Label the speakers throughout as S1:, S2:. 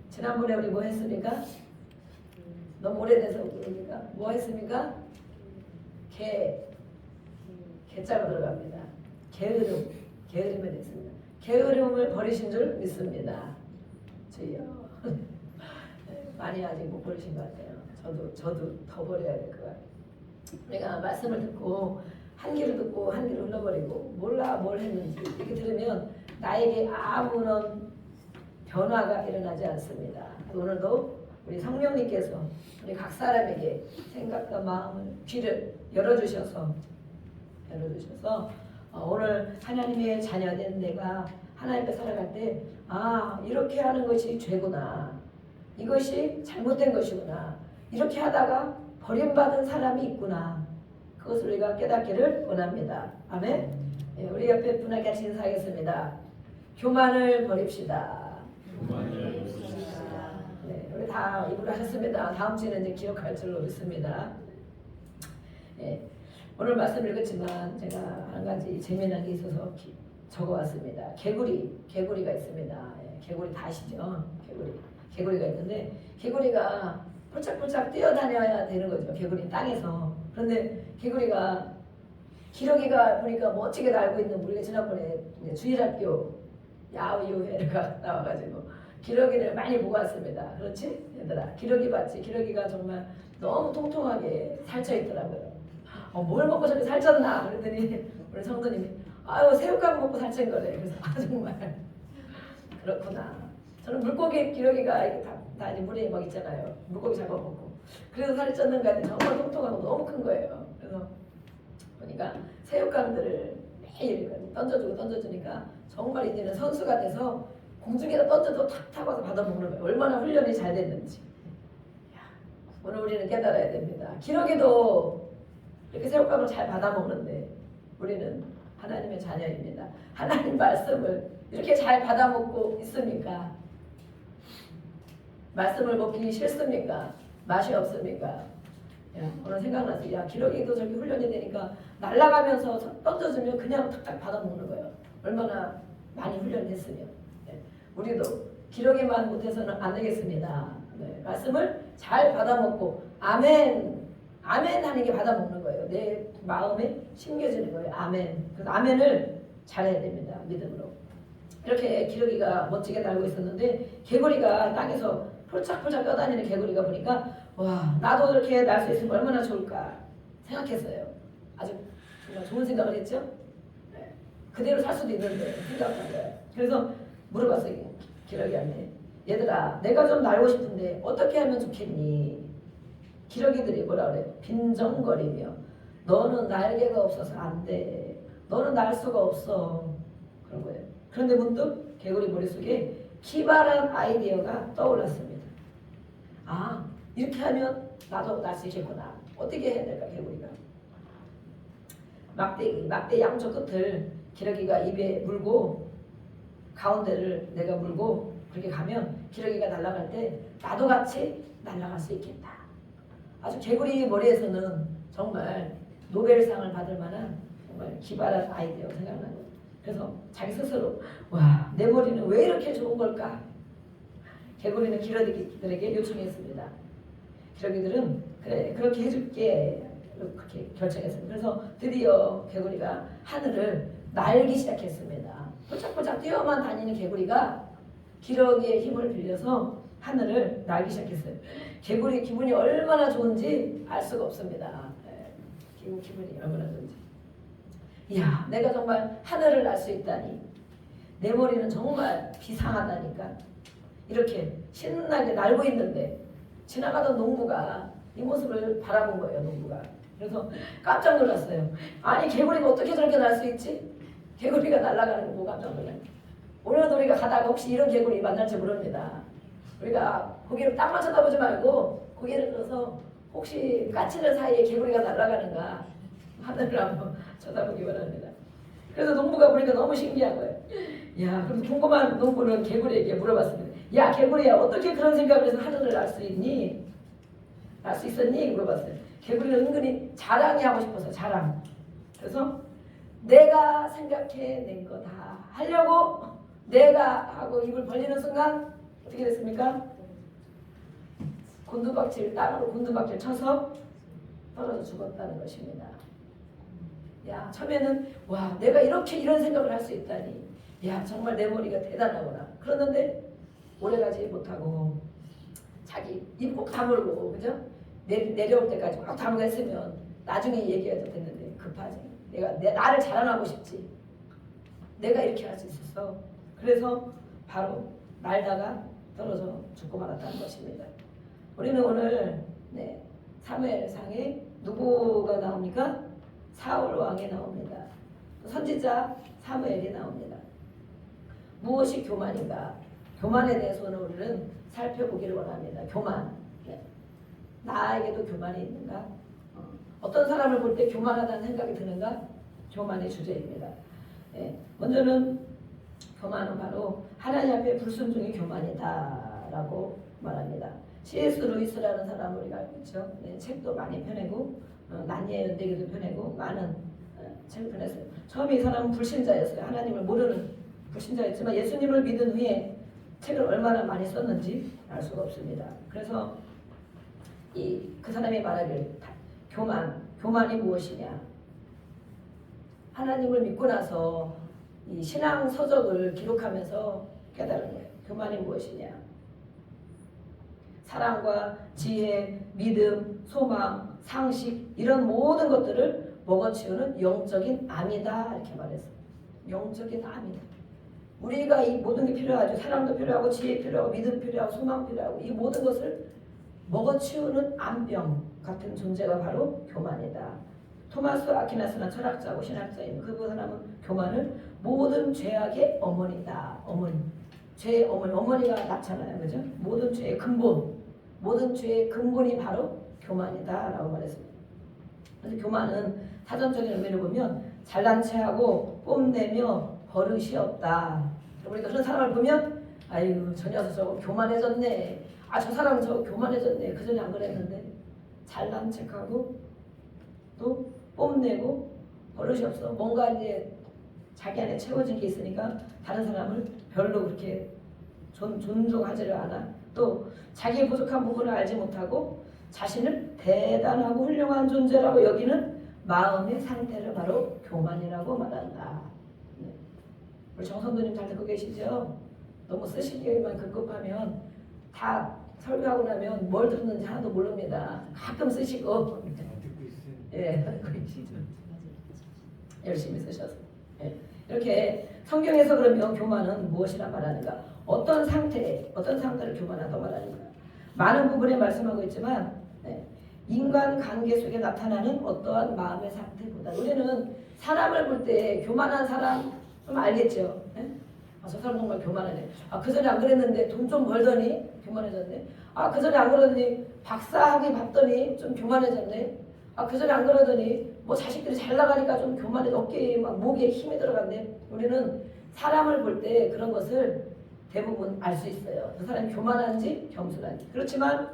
S1: 지난번에 우리 뭐 했습니까? 너무 오래돼서 그러니까 뭐 했습니까? 개자가 들어갑니다. 게으름에 됐습니다. 게으름을 버리신 줄 믿습니다. 주여. 많이 아직 못 버리신 것 같아요. 저도 더 버려야 될 것 같아요. 우리가 말씀을 듣고 한 귀로 듣고 한 귀로 흘러버리고 몰라 뭘 했는지 이렇게 들으면 나에게 아무런 변화가 일어나지 않습니다. 오늘도 우리 성령님께서 우리 각 사람에게 생각과 마음을 귀를 열어주셔서 오늘 하나님의 자녀된 내가 하나님께 살아갈 때 이렇게 하는 것이 죄구나, 이것이 잘못된 것이구나, 이렇게 하다가 버림받은 사람이 있구나, 그것을 우리가 깨닫기를 원합니다. 아멘. 우리 옆에 분에게 같이 인사하겠습니다. 교만을 버립시다. 네, 우리 다 입으로 하셨습니다. 다음 주에는 이제 기억할 줄로 믿습니다. 오늘 말씀 읽었지만 제가 한 가지 재미난 게 있어서 적어왔습니다. 개구리가 있습니다. 개구리 다 아시죠? 개구리가 있는데 개구리가 폴짝폴짝 뛰어다녀야 되는 거죠. 개구리는 땅에서. 그런데 개구리가 기러기가 보니까 멋지게 날고 있는, 우리가 지난번에 주일학교 야우유회가 나와가지고 기러기를 많이 보고 왔습니다. 그렇지? 얘들아, 기러기 봤지? 기러기가 정말 너무 통통하게 살쪄 있더라고요. 뭘 먹고 저렇게 살쪘나? 그랬더니 우리 성도님이 새우깡 먹고 살찐 거래. 그래서 정말 그렇구나. 저는 물고기 기러기가 이렇게 다 물에 막 있잖아요. 물고기 잡아먹고. 그래서 살이 쪘는가 했더니 정말 통통하고 너무 큰 거예요. 그래서 보니까 새우깡들을 매일 던져주니까 정말 이제는 선수가 돼서 공중에다 던져도 탁 타고 받아먹는 거예요. 얼마나 훈련이 잘 됐는지. 오늘 우리는 깨달아야 됩니다. 기러기도 이렇게 새우깡을 잘 받아먹는데 우리는 하나님의 자녀입니다. 하나님 말씀을 이렇게 잘 받아먹고 있습니까? 말씀을 먹기 싫습니까? 맛이 없습니까? 오늘 생각났어요. 기러기도 저렇게 훈련이 되니까 날아가면서 던져주면 그냥 탁탁 받아먹는 거예요. 얼마나 많이 훈련했으면. 우리도 기러기만 못해서는 안 되겠습니다. 말씀을 잘 받아먹고 아멘 하는 게 받아먹는 거예요. 내 마음에 심겨지는 거예요. 아멘. 그래서 아멘을 잘해야 됩니다. 믿음으로. 이렇게 기러기가 멋지게 날고 있었는데 개구리가 땅에서 폴짝폴짝 떠다니는 개구리가 보니까 나도 이렇게 날 수 있으면 얼마나 좋을까 생각했어요. 아주 정말 좋은 생각을 했죠. 그대로 살 수도 있는데 생각한 거예요. 그래서 물어봤어요. 기러기한테. 얘들아, 내가 좀 날고 싶은데 어떻게 하면 좋겠니? 기러기들이 뭐라 그래요? 빈정거리며 너는 날개가 없어서 안 돼. 너는 날 수가 없어. 그런 거예요. 그런데 문득 개구리 머릿속에 기발한 아이디어가 떠올랐습니다. 이렇게 하면 나도 날 수 있겠구나. 어떻게 해야 될까 개구리가? 막대 양쪽 끝을 기러기가 입에 물고 가운데를 내가 물고 그렇게 가면 기러기가 날아갈 때 나도 같이 날아갈 수 있겠다. 아주 개구리 머리에서는 정말 노벨상을 받을 만한 정말 기발한 아이디어 생각나는 거예요. 그래서 자기 스스로 내 머리는 왜 이렇게 좋은 걸까? 개구리는 기러기들에게 요청했습니다. 기러기들은 그래 그렇게 해줄게 그렇게 결정했습니다. 그래서 드디어 개구리가 하늘을 날기 시작했습니다. 폴짝폴짝 뛰어만 다니는 개구리가 기러기의 힘을 빌려서 하늘을 날기 시작했어요. 개구리 기분이 얼마나 좋은지 알 수가 없습니다. 기분이 얼마나 좋은지. 이야, 내가 정말 하늘을 날 수 있다니. 내 머리는 정말 비상하다니까. 이렇게 신나게 날고 있는데 지나가던 농부가 이 모습을 바라본 거예요. 농부가. 그래서 깜짝 놀랐어요. 아니 개구리가 어떻게 저렇게 날 수 있지? 개구리가 날아가는 거 보고 깜짝 놀랐어요. 오늘도 우리가 가다가 혹시 이런 개구리 만날지 모릅니다. 우리가 고개를 땅만 쳐다보지 말고 고개를 들어서 혹시 까치들 사이에 개구리가 날아가는가 하늘을 한번 쳐다보기 바랍니다. 그래서 농부가 보니까 너무 신기한 거예요. 야, 그럼 궁금한 농부는 개구리에게 물어봤습니다. 야, 개구리야, 어떻게 그런 생각을 해서 하늘을 날 수 있니? 날 수 있었니? 물어봤어요. 개구리는 은근히 자랑이 하고 싶어서 자랑. 그래서 내가 생각해낸 거 다 하려고 내가 하고 입을 벌리는 순간 어떻게 됐습니까? 곤두박질 땅으로 곤두박질 쳐서 떨어져 죽었다는 것입니다. 야, 처음에는 와, 내가 이렇게 이런 생각을 할 수 있다니. 야, 정말 내 머리가 대단하구나. 그러는데 오래가지 못하고 자기 입 꼭 다물고, 그죠? 내려올 때까지 꼭 다물고 했으면 나중에 얘기해도 됐는데 급하지. 나를 자랑하고 싶지. 내가 이렇게 할 수 있었어. 그래서 바로 날다가 떨어져 죽고 말았다는 것입니다. 우리는 오늘 사무엘상에 누구가 나옵니까? 사울 왕이 나옵니다. 선지자 사무엘이 나옵니다. 무엇이 교만인가? 교만에 대해서 오늘 우리는 살펴보기를 원합니다. 교만. 나에게도 교만이 있는가? 어떤 사람을 볼 때 교만하다는 생각이 드는가? 교만의 주제입니다. 먼저는 교만은 바로 하나님 앞에 불순종이 교만이다라고 말합니다. C.S. 루이스라는 사람을 우리가 알고 있죠. 책도 많이 펴내고 난예의 연대기도 펴내고 많은 책을 펴냈어요. 처음에 이 사람은 불신자였어요. 하나님을 모르는 불신자였지만 예수님을 믿은 후에 책을 얼마나 많이 썼는지 알 수가 없습니다. 그래서 그 사람이 말하길 교만이 무엇이냐? 하나님을 믿고 나서 이 신앙 서적을 기록하면서 깨달은 거예요. 교만이 무엇이냐? 사랑과 지혜, 믿음, 소망, 상식 이런 모든 것들을 먹어치우는 영적인 암이다 이렇게 말했어요. 영적인 암이다. 우리가 이 모든 게 필요하죠. 사랑도 필요하고 지혜 필요하고 믿음 필요하고 소망 필요하고 이 모든 것을 먹어치우는 암병 같은 존재가 바로 교만이다. 토마스 아퀴나스는 철학자고 신학자인 그 사람은 교만을 모든 죄악의 어머니다. 죄의 어머니가 낳잖아요. 그죠? 모든 죄의 근본이 바로 교만이다라고 말했습니다. 그래서 교만은 사전적인 의미를 보면 잘난 체하고 뽐내며 버릇이 없다. 우리가 그런 사람을 보면 아유 저 녀석 저거 교만해졌네. 저 사람은 저거 교만해졌네. 그전에 안 그랬는데 잘난 척하고 또 뽐내고 버릇이 없어. 뭔가 이제 자기 안에 채워진 게 있으니까 다른 사람을 별로 그렇게 존중하지를 않아. 또 자기의 부족한 부분을 알지 못하고 자신을 대단하고 훌륭한 존재라고 여기는 마음의 상태를 바로 교만이라고 말한다. 우리 정선도님 잘 듣고 계시죠? 너무 쓰시기만 급급하면 다 설교하고 나면 뭘 듣는지 하나도 모릅니다. 가끔 쓰시고 듣고 계시죠? 열심히 쓰셔서 이렇게 성경에서 그러면 교만은 무엇이라 말하는가? 어떤 상태를 교만하다고 말하는가? 많은 부분에 말씀하고 있지만 인간 관계 속에 나타나는 어떠한 마음의 상태보다 우리는 사람을 볼 때 교만한 사람 좀 알겠죠? 저 사람 정말 교만하네. 그전에 안 그랬는데 돈 좀 벌더니 교만해졌네. 그전에 안 그러더니 박사학위 받더니 좀 교만해졌네. 그전에 안 그러더니 뭐 자식들이 잘 나가니까 좀 교만해. 어깨에 막 목에 힘이 들어갔네. 우리는 사람을 볼 때 그런 것을 대부분 알 수 있어요. 그 사람이 교만한지 겸손한지. 그렇지만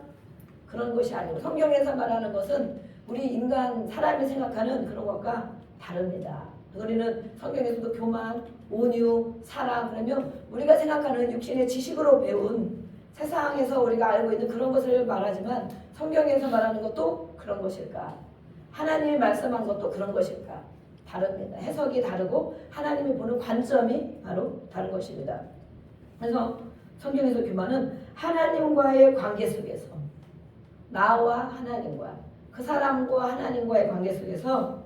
S1: 그런 것이 아니고 성경에서 말하는 것은 우리 인간 사람이 생각하는 그런 것과 다릅니다. 우리는 성경에서도 교만, 온유, 사랑 그러면 우리가 생각하는 육신의 지식으로 배운 세상에서 우리가 알고 있는 그런 것을 말하지만 성경에서 말하는 것도 그런 것일까? 하나님이 말씀한 것도 그런 것일까? 다릅니다. 해석이 다르고 하나님이 보는 관점이 바로 다른 것입니다. 그래서 성경에서 교만은 하나님과의 관계 속에서 나와 하나님과 그 사람과 하나님과의 관계 속에서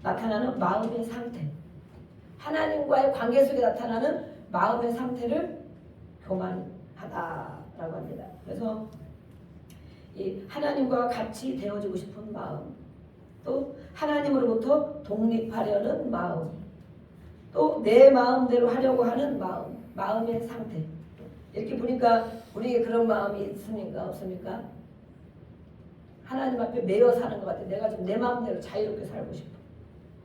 S1: 나타나는 마음의 상태, 하나님과의 관계 속에 나타나는 마음의 상태를 교만하다라고 합니다. 그래서 이 하나님과 같이 되어지고 싶은 마음, 또 하나님으로부터 독립하려는 마음, 또 내 마음대로 하려고 하는 마음의 상태. 이렇게 보니까 우리에게 그런 마음이 있습니까? 없습니까? 하나님 앞에 매여 사는 것 같아요. 내가 좀 내 마음대로 자유롭게 살고 싶어.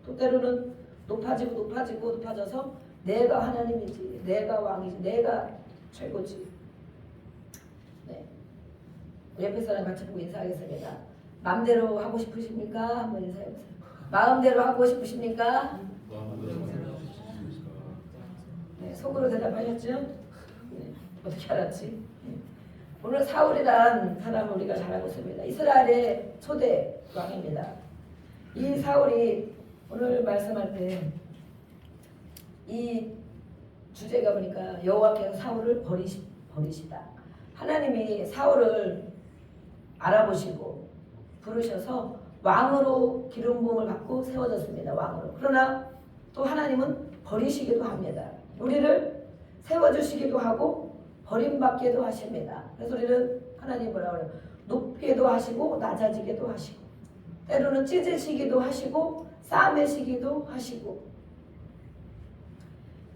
S1: 또 때로는 높아져서 내가 하나님이지, 내가 왕이지, 내가 최고지. 우리 옆에 사람 같이 보고 인사하겠습니다. 마음대로 하고 싶으십니까? 한번 인사해보세요. 마음대로 하고 싶으십니까? 속으로 대답하셨죠? 어떻게 알았지? 오늘 사울이란 사람을 우리가 잘 알고 있습니다. 이스라엘의 초대 왕입니다. 이 사울이 오늘 말씀할 때 이 주제가 보니까 여호와께서 사울을 버리시다. 하나님이 사울을 알아보시고 부르셔서 왕으로 기름 부음을 받고 세워졌습니다. 왕으로. 그러나 또 하나님은 버리시기도 합니다. 우리를 세워주시기도 하고 버림받기도 하십니다. 그래서 우리는 하나님 뭐라 그래요? 높게도 하시고 낮아지게도 하시고 때로는 찢으시기도 하시고 싸매시기도 하시고.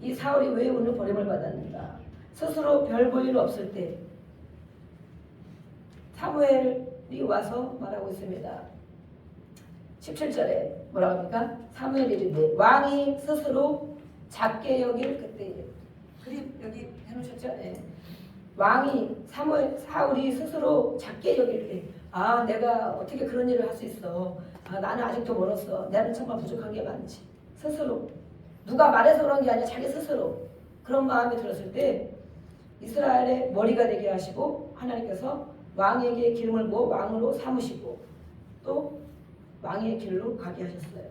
S1: 이 사울이 왜 오늘 버림을 받았는가? 스스로 별 볼 일 없을 때 사무엘이 와서 말하고 있습니다. 17절에 뭐라고 합니까? 사무엘이 이르되 왕이 스스로 작게 여길 그때. 그림 여기 해놓으셨죠? 네. 왕이 사울이 스스로 작게 여길 때, 아 내가 어떻게 그런 일을 할 수 있어. 아 나는 아직도 멀었어. 나는 정말 부족한 게 많지. 스스로. 누가 말해서 그런 게 아니라 자기 스스로 그런 마음이 들었을 때 이스라엘의 머리가 되게 하시고 하나님께서 왕에게 기름을 부어 왕으로 삼으시고 또 왕의 길로 가게 하셨어요.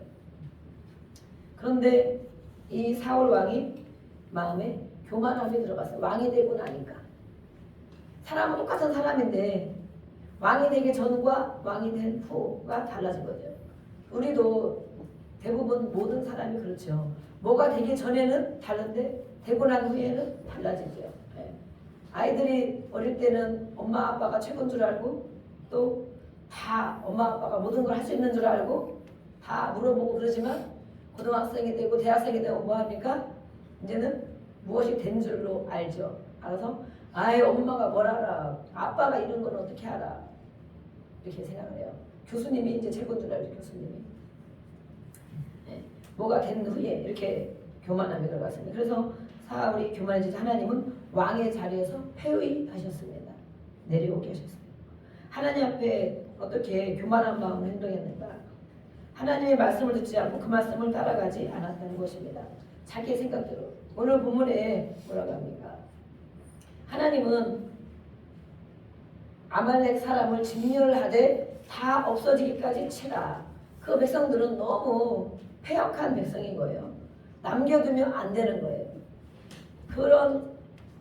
S1: 그런데 이 사울 왕이 마음에 교만함이 들어갔어요. 왕이 되고 나니까. 사람은 똑같은 사람인데 왕이 되기 전과 왕이 된 후가 달라진 거죠. 우리도 대부분 모든 사람이 그렇죠. 뭐가 되기 전에는 다른데 되고 난 후에는 달라지죠. 네. 아이들이 어릴 때는 엄마 아빠가 최고인 줄 알고 또 다 엄마 아빠가 모든 걸 할 수 있는 줄 알고 다 물어보고 그러지만 고등학생이 되고 대학생이 되고 뭐합니까? 이제는 무엇이 된 줄로 알죠. 알아서 아이 엄마가 뭘 알아. 아빠가 이런 건 어떻게 알아. 이렇게 생각을 해요. 교수님이 이제 최고인 줄 알죠. 교수님이. 네. 뭐가 된 후에 이렇게 교만함이 들어갔습니다. 그래서 사울이 교만해지자 하나님은 왕의 자리에서 폐위하셨습니다. 내려오게 하셨습니다. 하나님 앞에 어떻게 교만한 마음으로 행동했는가? 하나님의 말씀을 듣지 않고 그 말씀을 따라가지 않았다는 것입니다. 자기의 생각대로. 오늘 본문에 뭐라고 합니까? 하나님은 아말렉 사람을 진멸하되 다 없어지기까지 치라. 그 백성들은 너무 패역한 백성인 거예요. 남겨두면 안 되는 거예요. 그런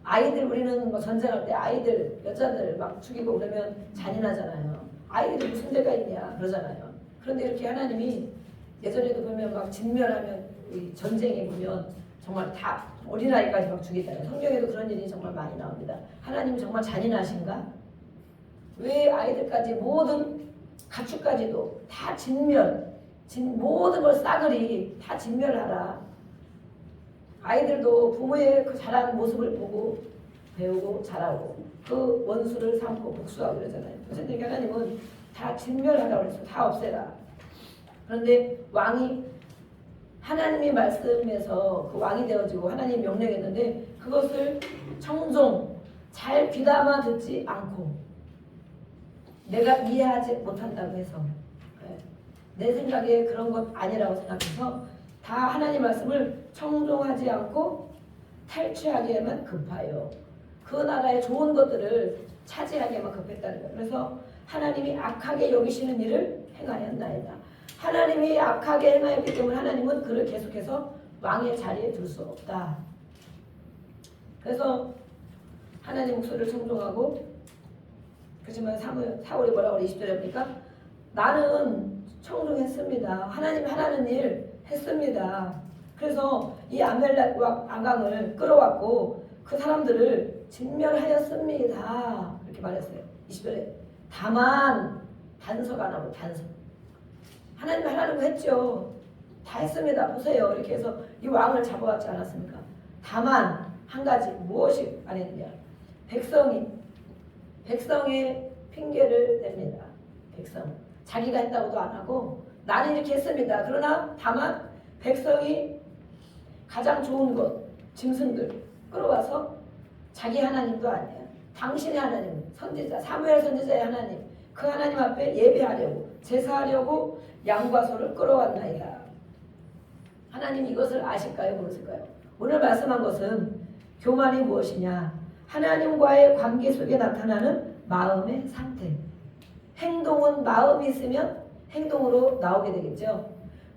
S1: 아이들 우리는 뭐 전쟁할 때 아이들 여자들 막 죽이고 그러면 잔인하잖아요. 아이들이 무슨 죄가 있냐 그러잖아요. 그런데 이렇게 하나님이 예전에도 보면 막 진멸하면 이 전쟁에 보면 정말 다 어린아이까지 막 죽이잖아요. 성경에도 그런 일이 정말 많이 나옵니다. 하나님이 정말 잔인하신가? 왜 아이들까지 모든 가축까지도 다 모든 걸 싸그리 다 진멸하라. 아이들도 부모의 그 자라는 모습을 보고 배우고 자라고 그 원수를 삼고 복수하고 그러잖아요. 그래서 하나님은 다 진멸하라고 그랬어요. 다 없애라. 그런데 왕이 하나님의 말씀에서 그 왕이 되어지고 하나님이 명령했는데 그것을 청종 잘 귀담아 듣지 않고 내가 이해하지 못한다고 해서 내 생각에 그런 것 아니라고 생각해서 다 하나님 말씀을 청종하지 않고 탈취하기에만 급하여 그 나라의 좋은 것들을 차지하기에만 급했다는 거예요. 그래서 하나님이 악하게 여기시는 일을 행하였나이다. 하나님이 악하게 행하였기 때문에 하나님은 그를 계속해서 왕의 자리에 둘 수 없다. 그래서 하나님 목소리를 청종하고 그렇지만 사울이 뭐라고 그래 20절에 보니까 나는 청종했습니다. 하나님이 하라는 일 했습니다. 그래서 이 아멜렉 왕강을 끌어왔고 그 사람들을 진멸하였습니다. 이렇게 말했어요. 20절에 다만 단서가 나오고 단서. 하나님이 하라는 거 했죠. 다 했습니다. 보세요. 이렇게 해서 이 왕을 잡아왔지 않았습니까? 다만 한 가지 무엇이 안 했느냐. 백성의 핑계를 냅니다. 백성. 자기가 했다고도 안 하고 나는 이렇게 했습니다. 그러나 다만 백성이 가장 좋은 것, 짐승들 끌어와서 자기 하나님도 아니야. 당신의 하나님, 선지자, 사무엘 선지자의 하나님, 그 하나님 앞에 예배하려고, 제사하려고 양과 소를 끌어왔나이다. 하나님 이것을 아실까요? 모르실까요? 오늘 말씀한 것은 교만이 무엇이냐? 하나님과의 관계 속에 나타나는 마음의 상태. 행동은 마음이 있으면 행동으로 나오게 되겠죠.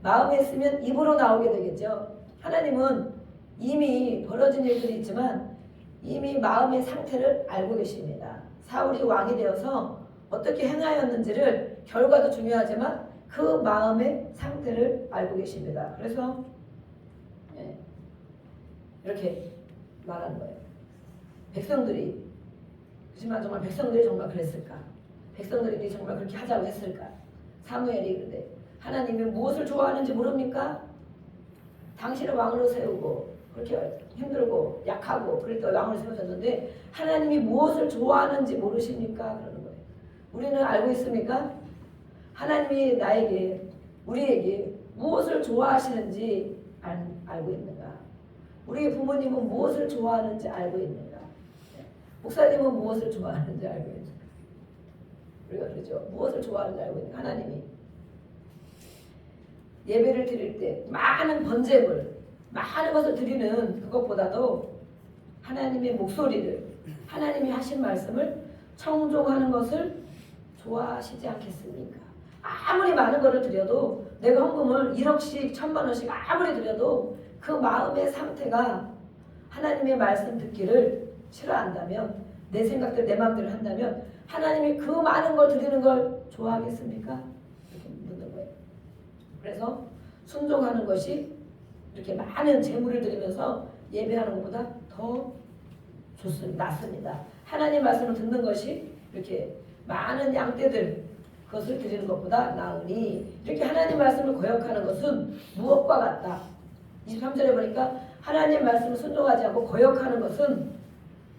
S1: 마음에 있으면 입으로 나오게 되겠죠. 하나님은 이미 벌어진 일들이 있지만 이미 마음의 상태를 알고 계십니다. 사울이 왕이 되어서 어떻게 행하였는지를 결과도 중요하지만 그 마음의 상태를 알고 계십니다. 그래서 이렇게 말하는 거예요. 백성들이 하지만 정말 백성들이 정말 그랬을까? 백성들이 정말 그렇게 하자고 했을까? 사무엘이 그런데 하나님이 무엇을 좋아하는지 모릅니까? 당신을 왕으로 세우고 그렇게 힘들고 약하고 그럴 때 왕으로 세우셨는데 하나님이 무엇을 좋아하는지 모르십니까? 그러는 거예요. 우리는 알고 있습니까? 하나님이 나에게 우리에게 무엇을 좋아하시는지 알고 있는가? 우리 부모님은 무엇을 좋아하는지 알고 있는가? 목사님은 무엇을 좋아하는지 알고 있는가? 우리가 그러죠. 무엇을 좋아하는지 알고 있는가? 하나님이 예배를 드릴 때 많은 번제물, 많은 것을 드리는 그것보다도 하나님의 목소리를, 하나님이 하신 말씀을 청종하는 것을 좋아하시지 않겠습니까? 아무리 많은 것을 드려도 내가 헌금을 1억씩 1,000만 원씩 아무리 드려도 그 마음의 상태가 하나님의 말씀 듣기를 싫어한다면 내 생각대로 내 마음대로 한다면 하나님이 그 많은 걸 드리는 걸 좋아하겠습니까? 이렇게 묻는 거예요. 그래서 순종하는 것이 이렇게 많은 재물을 드리면서 예배하는 것보다 더 좋습니다. 낫습니다. 하나님 말씀을 듣는 것이 이렇게 많은 양떼들 그것을 드리는 것보다 나으니 이렇게 하나님 말씀을 거역하는 것은 무엇과 같다. 23절에 보니까 하나님 말씀을 순종하지 않고 거역하는 것은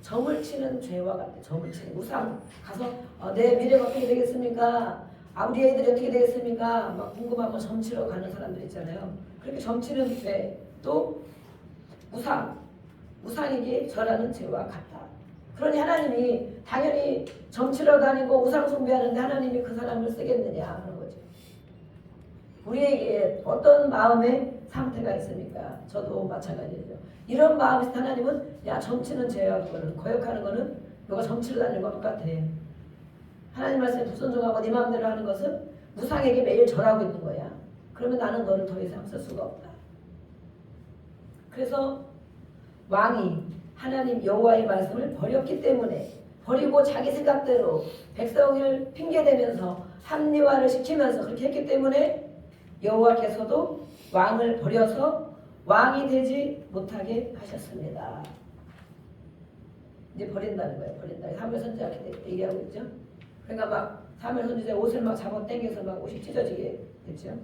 S1: 점을 치는 죄와 같다. 점을 치는 우상 가서 내 미래가 어떻게 되겠습니까? 우리 애들이 어떻게 되겠습니까? 막 궁금하고 점치러 가는 사람들 있잖아요. 그렇게 점치는 죄 또 우상에게 절하는 죄와 같다. 그러니 하나님이 당연히 점치러 다니고 우상 숭배하는데 하나님이 그 사람을 쓰겠느냐 하는 거죠. 우리에게 어떤 마음의 상태가 있습니까? 저도 마찬가지죠. 이런 마음이 있을 때 하나님은 야 점치는 죄야 그거는 거역하는 거는 너가 점치러 다니는 것 똑같아. 하나님 말씀에 불순종하고 네 마음대로 하는 것은 우상에게 매일 절하고 있는 거야. 그러면 나는 너를 더 이상 쓸 수가 없다. 그래서 왕이 하나님 여호와의 말씀을 버렸기 때문에 버리고 자기 생각대로 백성을 핑계대면서 합리화를 시키면서 그렇게 했기 때문에 여호와께서도 왕을 버려서 왕이 되지 못하게 하셨습니다. 이제 버린다는 거예요. 버린다. 사무엘 선지자가 얘기하고 있죠. 그러니까 막 사무엘 선지자 옷을 막 잡아 당겨서 막 옷이 찢어지게 됐죠.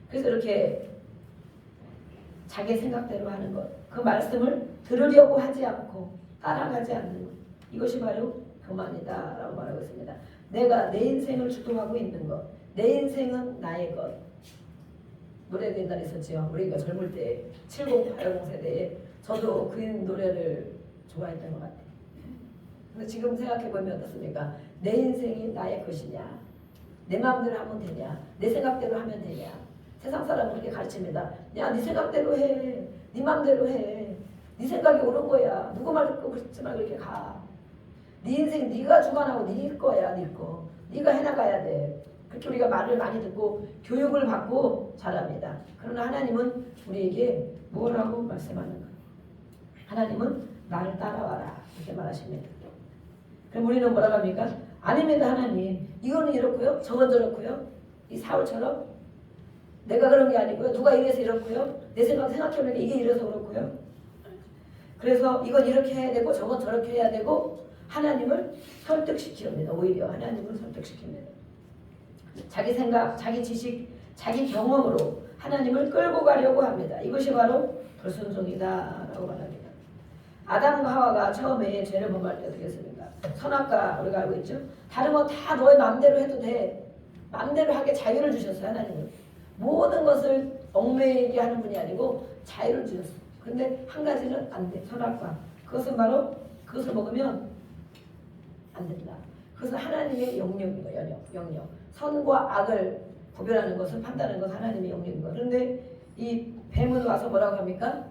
S1: 그래서 이렇게 자기 생각대로 하는 것, 그 말씀을 들으려고 하지 않고 따라가지 않는 것, 이것이 바로 교만이다라고 말하고 있습니다. 내가 내 인생을 주도하고 있는 것, 내 인생은 나의 것. 노래도 옛날에 있었죠. 우리가 젊을 때 70, 80 세대에 저도 그 노래를 좋아했던 것 같아요. 근데 지금 생각해보면 어떻습니까? 내 인생이 나의 것이냐? 내 마음대로 하면 되냐? 내 생각대로 하면 되냐? 세상 사람은 그렇게 가르칩니다. 야, 네 생각대로 해. 네 마음대로 해. 네 생각이 옳은 거야. 누구 말 듣고 그렇지 말고 이렇게 가. 네 인생 네가 주관하고 네 거야. 네 거. 네가 해나가야 돼. 그렇게 우리가 말을 많이 듣고 교육을 받고 자랍니다. 그러나 하나님은 우리에게 뭐라고 말씀하는가? 하나님은 나를 따라와라. 이렇게 말하십니다. 그럼 우리는 뭐라고 합니까? 아닙니다. 하나님. 이거는 이렇고요. 저건 저렇고요. 이 사울처럼 내가 그런 게 아니고요. 누가 이래서 이렇고요. 내 생각해보니까 이게 이래서 그렇고요. 그래서 이건 이렇게 해야 되고 저건 저렇게 해야 되고 하나님을 설득시킵니다. 오히려 하나님을 설득시킵니다. 자기 생각, 자기 지식, 자기 경험으로 하나님을 끌고 가려고 합니다. 이것이 바로 불순종이다라고 말합니다. 아담과 하와가 처음에 죄를 범할 때 어떻게 했습니까? 선악과 우리가 알고 있죠? 다른 건 다 너의 마음대로 해도 돼. 마음대로 하게 자유를 주셨어요. 하나님은. 모든 것을 얽매이게 하는 분이 아니고 자유를 주셨어요. 근데 한 가지는 안 돼. 선악과. 그것은 바로 그것을 먹으면 안 된다. 그것은 하나님의 영역인 거예요. 영역. 선과 악을 구별하는 것은 판단하는 것은 하나님의 영역인 거예요. 그런데 이 뱀은 와서 뭐라고 합니까?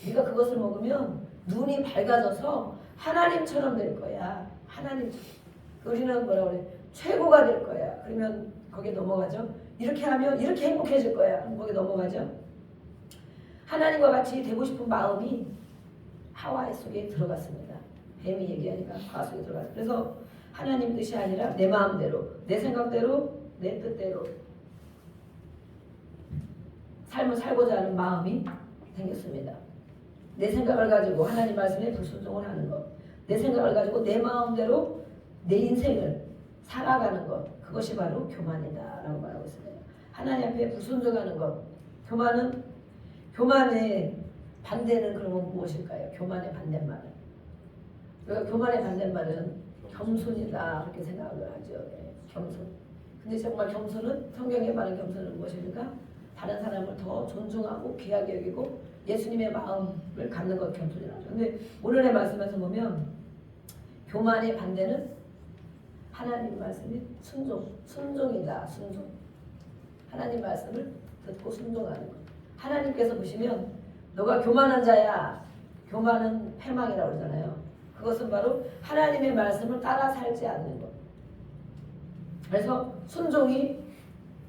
S1: 네가 그것을 먹으면 눈이 밝아져서 하나님처럼 될 거야. 하나님처럼. 우리는 뭐라고 그래? 최고가 될 거야. 그러면 거기에 넘어가죠. 이렇게 하면 이렇게 행복해질 거야. 그럼 거기에 넘어가죠. 하나님과 같이 되고 싶은 마음이 하와 속에 들어갔습니다. 뱀이 얘기하니까 하와 속에 들어갔어요. 그래서 하나님 뜻이 아니라 내 마음대로, 내 생각대로, 내 뜻대로 삶을 살고자 하는 마음이 생겼습니다. 내 생각을 가지고 하나님 말씀에 불순종을 하는 것, 내 생각을 가지고 내 마음대로 내 인생을 살아가는 것, 그것이 바로 교만이다 라고 말하고 있습니다. 하나님 앞에 불순종하는 것, 교만의 반대는 그러면 무엇일까요? 교만의 반대말은, 우리가 교만의 반대말은 겸손이다 그렇게 생각을 하죠. 네, 겸손. 근데 정말 겸손은, 성경에 말하는 겸손은 무엇입니까? 다른 사람을 더 존중하고 귀하게 여기고 예수님의 마음을 갖는 것 겸손이라죠. 근데 오늘의 말씀에서 보면 교만의 반대는 하나님 말씀이 순종이다. 순종. 하나님 말씀을 듣고 순종하는 것. 하나님께서 보시면 너가 교만한 자야. 교만은 패망이라고 그러잖아요. 그것은 바로 하나님의 말씀을 따라 살지 않는 것. 그래서 순종이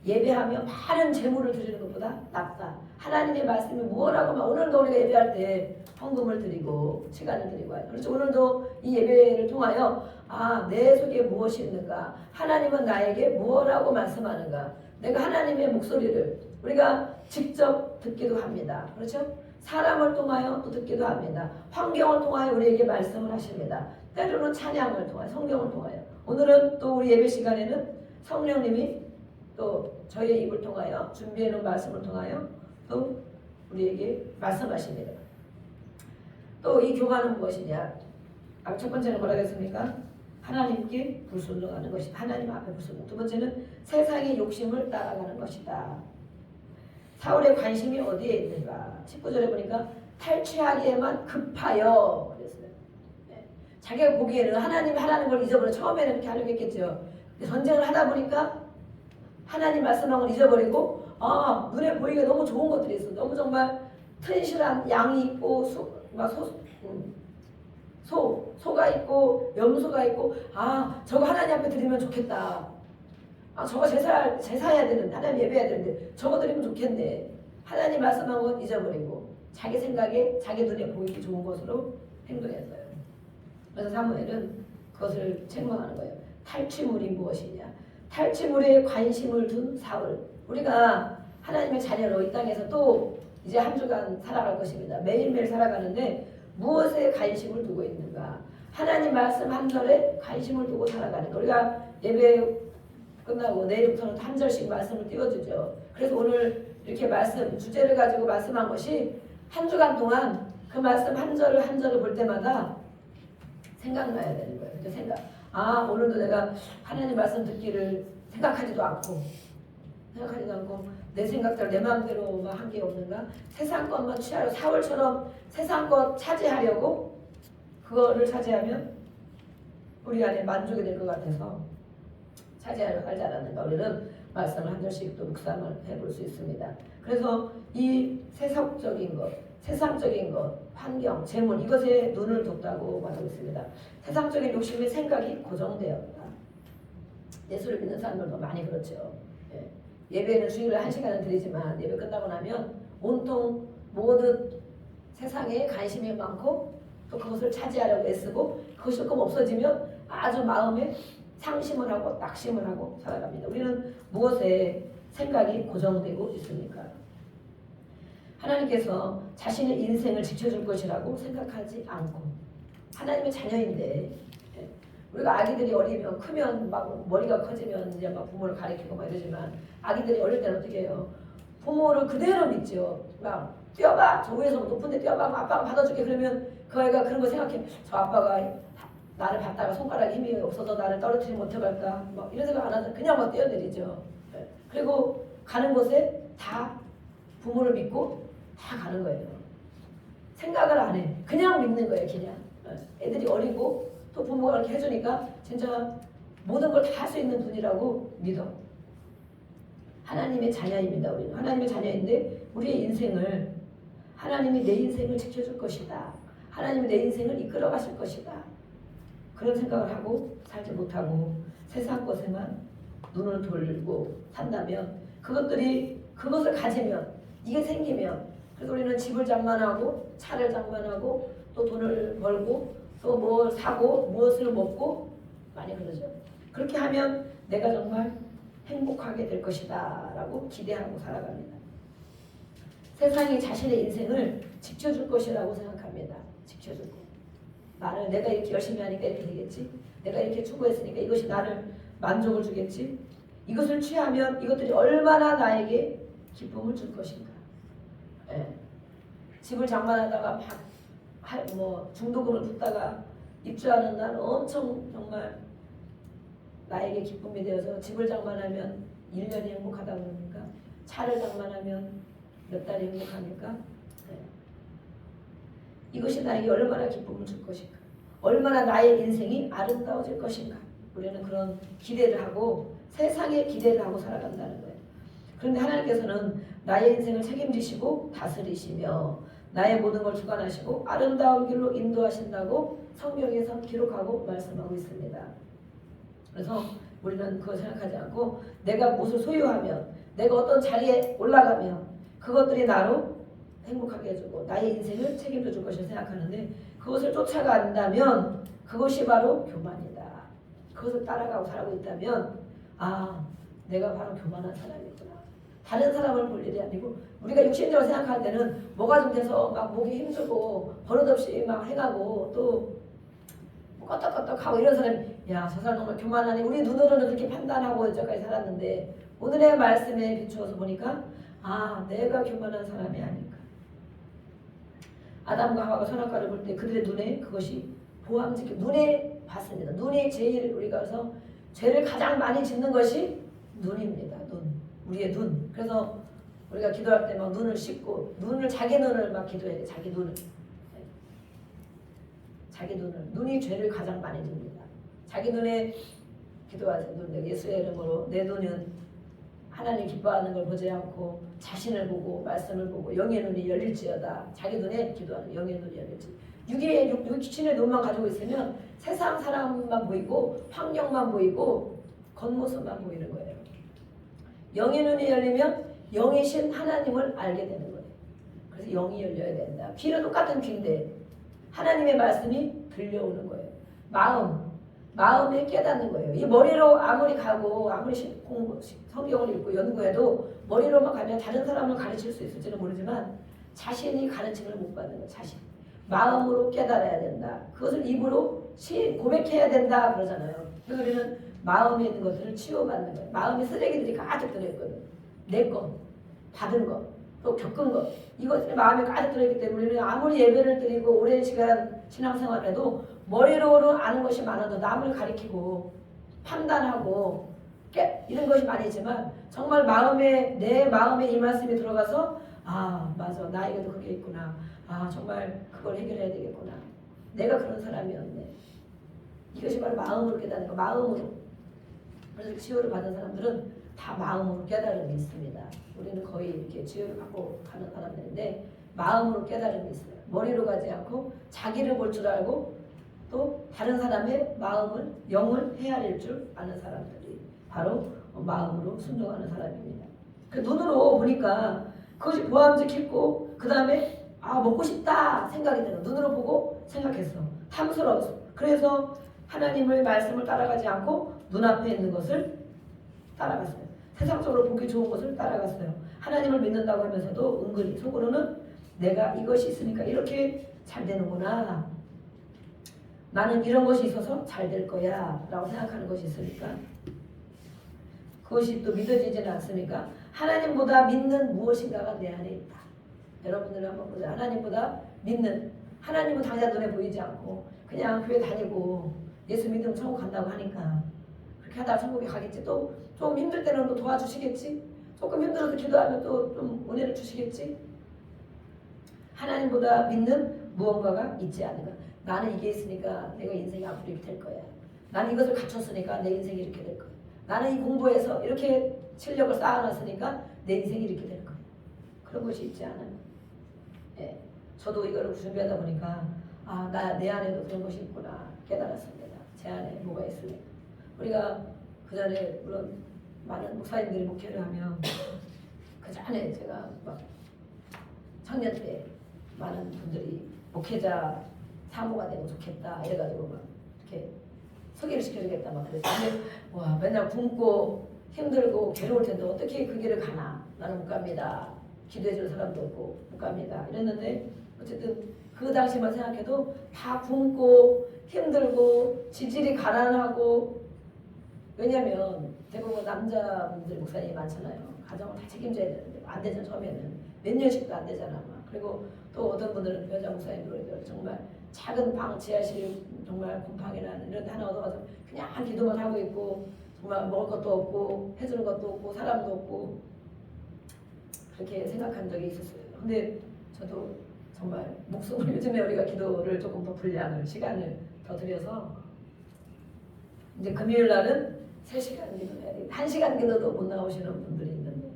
S1: 예배하며 많은 재물을 드리는 것보다 낫다. 하나님의 말씀이 뭐라고 오늘도 우리가 예배할 때 헌금을 드리고 시간을 드리고 하죠. 그렇죠. 오늘도 이 예배를 통하여 내 속에 무엇이 있는가, 하나님은 나에게 뭐라고 말씀하는가, 내가 하나님의 목소리를 우리가 직접 듣기도 합니다. 그렇죠. 사람을 통하여 또 듣기도 합니다. 환경을 통하여 우리에게 말씀을 하십니다. 때로는 찬양을 통하여, 성경을 통하여. 오늘은 또 우리 예배 시간에는 성령님이 또 저희의 입을 통하여 준비해놓은 말씀을 통하여 또 우리에게 말씀하십니다. 또 이 교만은 무엇이냐? 첫 번째는 뭐라고 했습니까? 하나님께 불순종하는 것이다. 하나님 앞에 불순종. 두 번째는 세상의 욕심을 따라가는 것이다. 사울의 관심이 어디에 있는가? 19절에 보니까 탈취하기에만 급하여 그랬어요. 네. 자기가 보기에는 하나님이 하라는 걸 잊어버려. 처음에는 그렇게 하려고 했겠죠. 근데 전쟁을 하다 보니까 하나님 말씀한 걸 잊어버리고 눈에 보이기에 너무 좋은 것들이 있어. 너무 정말 튼실한 양이 있고 소가 있고 염소가 있고 저거 하나님 앞에 드리면 좋겠다. 저거 제사해야 되는데, 하나님 예배해야 되는데 저거 드리면 좋겠네. 하나님 말씀한 건 잊어버리고 자기 생각에 자기 눈에 보이기 좋은 것으로 행동했어요. 그래서 사무엘은 그것을 책망하는 거예요. 탈취물이 무엇이냐? 탈취물에 관심을 둔 사울. 우리가 하나님의 자녀로 이 땅에서 또 이제 한 주간 살아갈 것입니다. 매일매일 살아가는데 무엇에 관심을 두고 있는가? 하나님 말씀 한 절에 관심을 두고 살아가는 거. 우리가 예배 끝나고 내일부터는 한 절씩 말씀을 띄워주죠. 그래서 오늘 이렇게 말씀 주제를 가지고 말씀한 것이 한 주간 동안 그 말씀 한 절을 한 절을 볼 때마다 생각나야 되는 거예요. 그 생각. 오늘도 내가 하나님 말씀 듣기를 생각하지도 않고 내 생각대로 내 마음대로만 한 게 없는가? 세상 것만 취하려 사울처럼 세상 것 차지하려고 그거를 차지하면 우리 안에 만족이 될 것 같아서 차지하려 하지 않았는가? 우리는 말씀을 한 절씩 또 묵상을 해볼 수 있습니다. 그래서 이 세상적인 것, 환경, 재물 이것에 눈을 뒀다고 말하고 있습니다. 세상적인 욕심의 생각이 고정되었다. 예수를 믿는 사람들도 많이 그렇죠. 예배는 주일에 1시간은 드리지만 예배 끝나고 나면 온통 모든 세상에 관심이 많고 또 그것을 차지하려고 애쓰고 그것이 조금 없어지면 아주 마음에 상심을 하고 낙심을 하고 살아갑니다. 우리는 무엇에 생각이 고정되고 있습니까? 하나님께서 자신의 인생을 지켜줄 것이라고 생각하지 않고 하나님의 자녀인데 우리가 아기들이 어리면 크면 막 머리가 커지면 이제 막 부모를 가리키고 막 이러지만 아기들이 어릴 때는 어떻게 해요? 부모를 그대로 믿죠. 막 뛰어봐. 저 위에서 높은데 뛰어봐. 아빠가 받아줄게. 그러면 그 아이가 그런 거 생각해. 저 아빠가 나를 받다가 손가락에 힘이 없어서 나를 떨어뜨리면 어떡할까? 막 이런 생각 안 하죠. 그냥 막 뛰어내리죠. 그리고 가는 곳에 다 부모를 믿고 다 가는 거예요. 생각을 안 해. 그냥 믿는 거예요. 그냥. 애들이 어리고 또 부모가 이렇게 해주니까 진짜 모든 걸 다 할 수 있는 분이라고 믿어. 하나님의 자녀입니다. 우리는 하나님의 자녀인데 우리의 인생을 하나님이 내 인생을 지켜줄 것이다. 하나님이 내 인생을 이끌어 가실 것이다. 그런 생각을 하고 살지 못하고 세상 것에만 눈을 돌리고 산다면 그것을 가지면 이게 생기면 그래서 우리는 집을 장만하고 차를 장만하고 또 돈을 벌고 또 뭘 사고 무엇을 먹고 많이 그러죠. 그렇게 하면 내가 정말 행복하게 될 것이다 라고 기대하고 살아갑니다. 세상이 자신의 인생을 지켜줄 것이라고 생각합니다. 지켜줄 것. 나를 내가 이렇게 열심히 하니까 이렇게 되겠지. 내가 이렇게 추구했으니까 이것이 나를 만족을 주겠지. 이것을 취하면 이것들이 얼마나 나에게 기쁨을 줄 것인가. 예. 집을 장만하다가 막 중도금을 붓다가 입주하는 날 엄청 정말 나에게 기쁨이 되어서 집을 장만하면 1년이 행복하다고 그럽니까? 차를 장만하면 몇 달이 행복합니까? 네. 이것이 나에게 얼마나 기쁨을 줄 것인가? 얼마나 나의 인생이 아름다워질 것인가? 우리는 그런 기대를 하고 세상에 기대를 하고 살아간다는 거예요. 그런데 하나님께서는 나의 인생을 책임지시고 다스리시며 나의 모든 걸 주관하시고 아름다운 길로 인도하신다고 성경에서 기록하고 말씀하고 있습니다. 그래서 우리는 그걸 생각하지 않고 내가 무엇을 소유하면 내가 어떤 자리에 올라가면 그것들이 나로 행복하게 해주고 나의 인생을 책임져 줄 것을 생각하는데 그것을 쫓아간다면 그것이 바로 교만이다. 그것을 따라가고 살고 있다면 내가 바로 교만한 사람이구나. 다른 사람을 볼 일이 아니고 우리가 육신적으로 생각할 때는 뭐가 좀 돼서 막 목이 힘들고 버릇없이 막 행하고 또 껐덕껐덕하고 이런 사람이 야, 저 사람 정말 교만하네. 우리 눈으로는 그렇게 판단하고 여기까지 살았는데 오늘의 말씀에 비추어서 보니까 내가 교만한 사람이 아닌가. 아담과 하와가 선악과를 볼 때 그들의 눈에 그것이 보암직해 눈에 봤습니다. 눈이 제일 우리가 그래서 죄를 가장 많이 짓는 것이 눈입니다. 눈. 우리의 눈. 그래서 우리가 기도할 때 막 눈을 씻고 자기 눈을 막 기도해야 돼. 자기 눈을. 자기 눈을. 눈이 죄를 가장 많이 짓습니다. 자기 눈에 기도하세요. 예수의 이름으로 내 눈은 하나님 기뻐하는 걸 보지 않고 자신을 보고 말씀을 보고 영의 눈이 열릴지어다. 자기 눈에 기도하는 영의 눈이 열릴지. 육신의 눈만 가지고 있으면 세상 사람만 보이고 환경만 보이고 겉모습만 보이는 거예요. 영의 눈이 열리면 영이신 하나님을 알게 되는 거예요. 그래서 영이 열려야 된다. 귀는 똑같은 귀인데 하나님의 말씀이 들려오는 거예요. 마음에 깨닫는 거예요. 이 머리로 아무리 가고 아무리 성경을 읽고 연구해도 머리로만 가면 다른 사람을 가르칠 수 있을지는 모르지만 자신이 가르침을 못 받는 거예요. 자신. 마음으로 깨달아야 된다. 그것을 입으로 고백해야 된다 그러잖아요. 그래서 우리는 마음에 있는 것들을 치유받는 거예요. 마음에 쓰레기들이 가득 들어있거든. 내 것, 받은 것, 또 겪은 것 이것들이 마음에 가득 들어있기 때문에 우리는 아무리 예배를 드리고 오랜 시간 신앙생활을 해도 머리로는 아는 것이 많아도 남을 가리키고 판단하고 이런 것이 많이 있지만 정말 내 마음에 이 말씀이 들어가서 맞아 나에게도 그게 있구나. 정말 그걸 해결해야 되겠구나. 내가 그런 사람이었네. 이것이 바로 마음으로 깨닫는 거. 마음으로. 그래서 치유를 받은 사람들은 다 마음으로 깨달음이 있습니다. 우리는 거의 이렇게 치유를 받고 가는 사람들인데 마음으로 깨달음이 있어요. 머리로 가지 않고 자기를 볼 줄 알고 또 다른 사람의 마음을 영을 헤아릴 줄 아는 사람들이 바로 마음으로 순종하는 사람입니다. 그 눈으로 보니까 그것이 보암직했고 그 다음에 먹고 싶다 생각이 드는 눈으로 보고 생각했어. 탐스러웠어. 그래서 하나님의 말씀을 따라가지 않고 눈앞에 있는 것을 따라갔어요. 세상적으로 보기 좋은 것을 따라갔어요. 하나님을 믿는다고 하면서도 은근히 속으로는 내가 이것이 있으니까 이렇게 잘 되는구나. 나는 이런 것이 있어서 잘 될 거야 라고 생각하는 것이 있으니까 그것이 또 믿어지지는 않습니까? 하나님보다 믿는 무엇인가가 내 안에 있다. 여러분들 한번 보자. 하나님은 당장 눈에 보이지 않고 그냥 교회 다니고 예수 믿으면 천국 간다고 하니까 그렇게 하다가 천국에 가겠지. 또 좀 힘들 때는 또 도와주시겠지. 조금 힘들어도 기도하면 또 좀 은혜를 주시겠지. 하나님보다 믿는 무언가가 있지 않은가. 나는 이게 있으니까 내가 인생이 앞으로 이렇게 될 거야. 나는 이것을 갖췄으니까 내 인생이 이렇게 될 거야. 나는 이 공부해서 이렇게 실력을 쌓아놨으니까 내 인생이 이렇게 될 거야. 그런 것이 있지 않아요. 저도 이거를 준비하다 보니까 내 안에도 그런 것이 있구나 깨달았습니다. 제 안에 뭐가 있습니까? 우리가 그 전에 물론 많은 목사님들이 목회를 하면 그 전에 제가 막 청년 때 많은 분들이 목회자 사모가 되면 좋겠다 이래가지고 막 이렇게 소개를 시켜주겠다 막 그랬는데 와 맨날 굶고 힘들고 괴로울 텐데 어떻게 그 길을 가나 나는 못 갑니다. 기도해줄 사람도 없고 못 갑니다. 이랬는데 어쨌든 그 당시만 생각해도 다 굶고 힘들고 지질이 가난하고 왜냐면 대부분 남자분들 목사님이 많잖아요. 가정을 다 책임져야 되는데 안 되잖아. 처음에는 몇 년씩도 안 되잖아. 막. 그리고 또 어떤 분들은 여자 목사님들은 정말 작은 방 지하실 정말 곰팡이나 이런 데 하나 얻어가서 그냥 기도만 하고 있고 정말 먹을 것도 없고 해주는 것도 없고 사람도 없고 그렇게 생각한 적이 있었어요. 근데 저도 정말 목숨을 요즘에 우리가 기도를 조금 더 분량을 시간을 더 들여서 이제 금요일 날은 3시간 기도해야 돼. 1시간 기도도 못 나오시는 분들이 있는데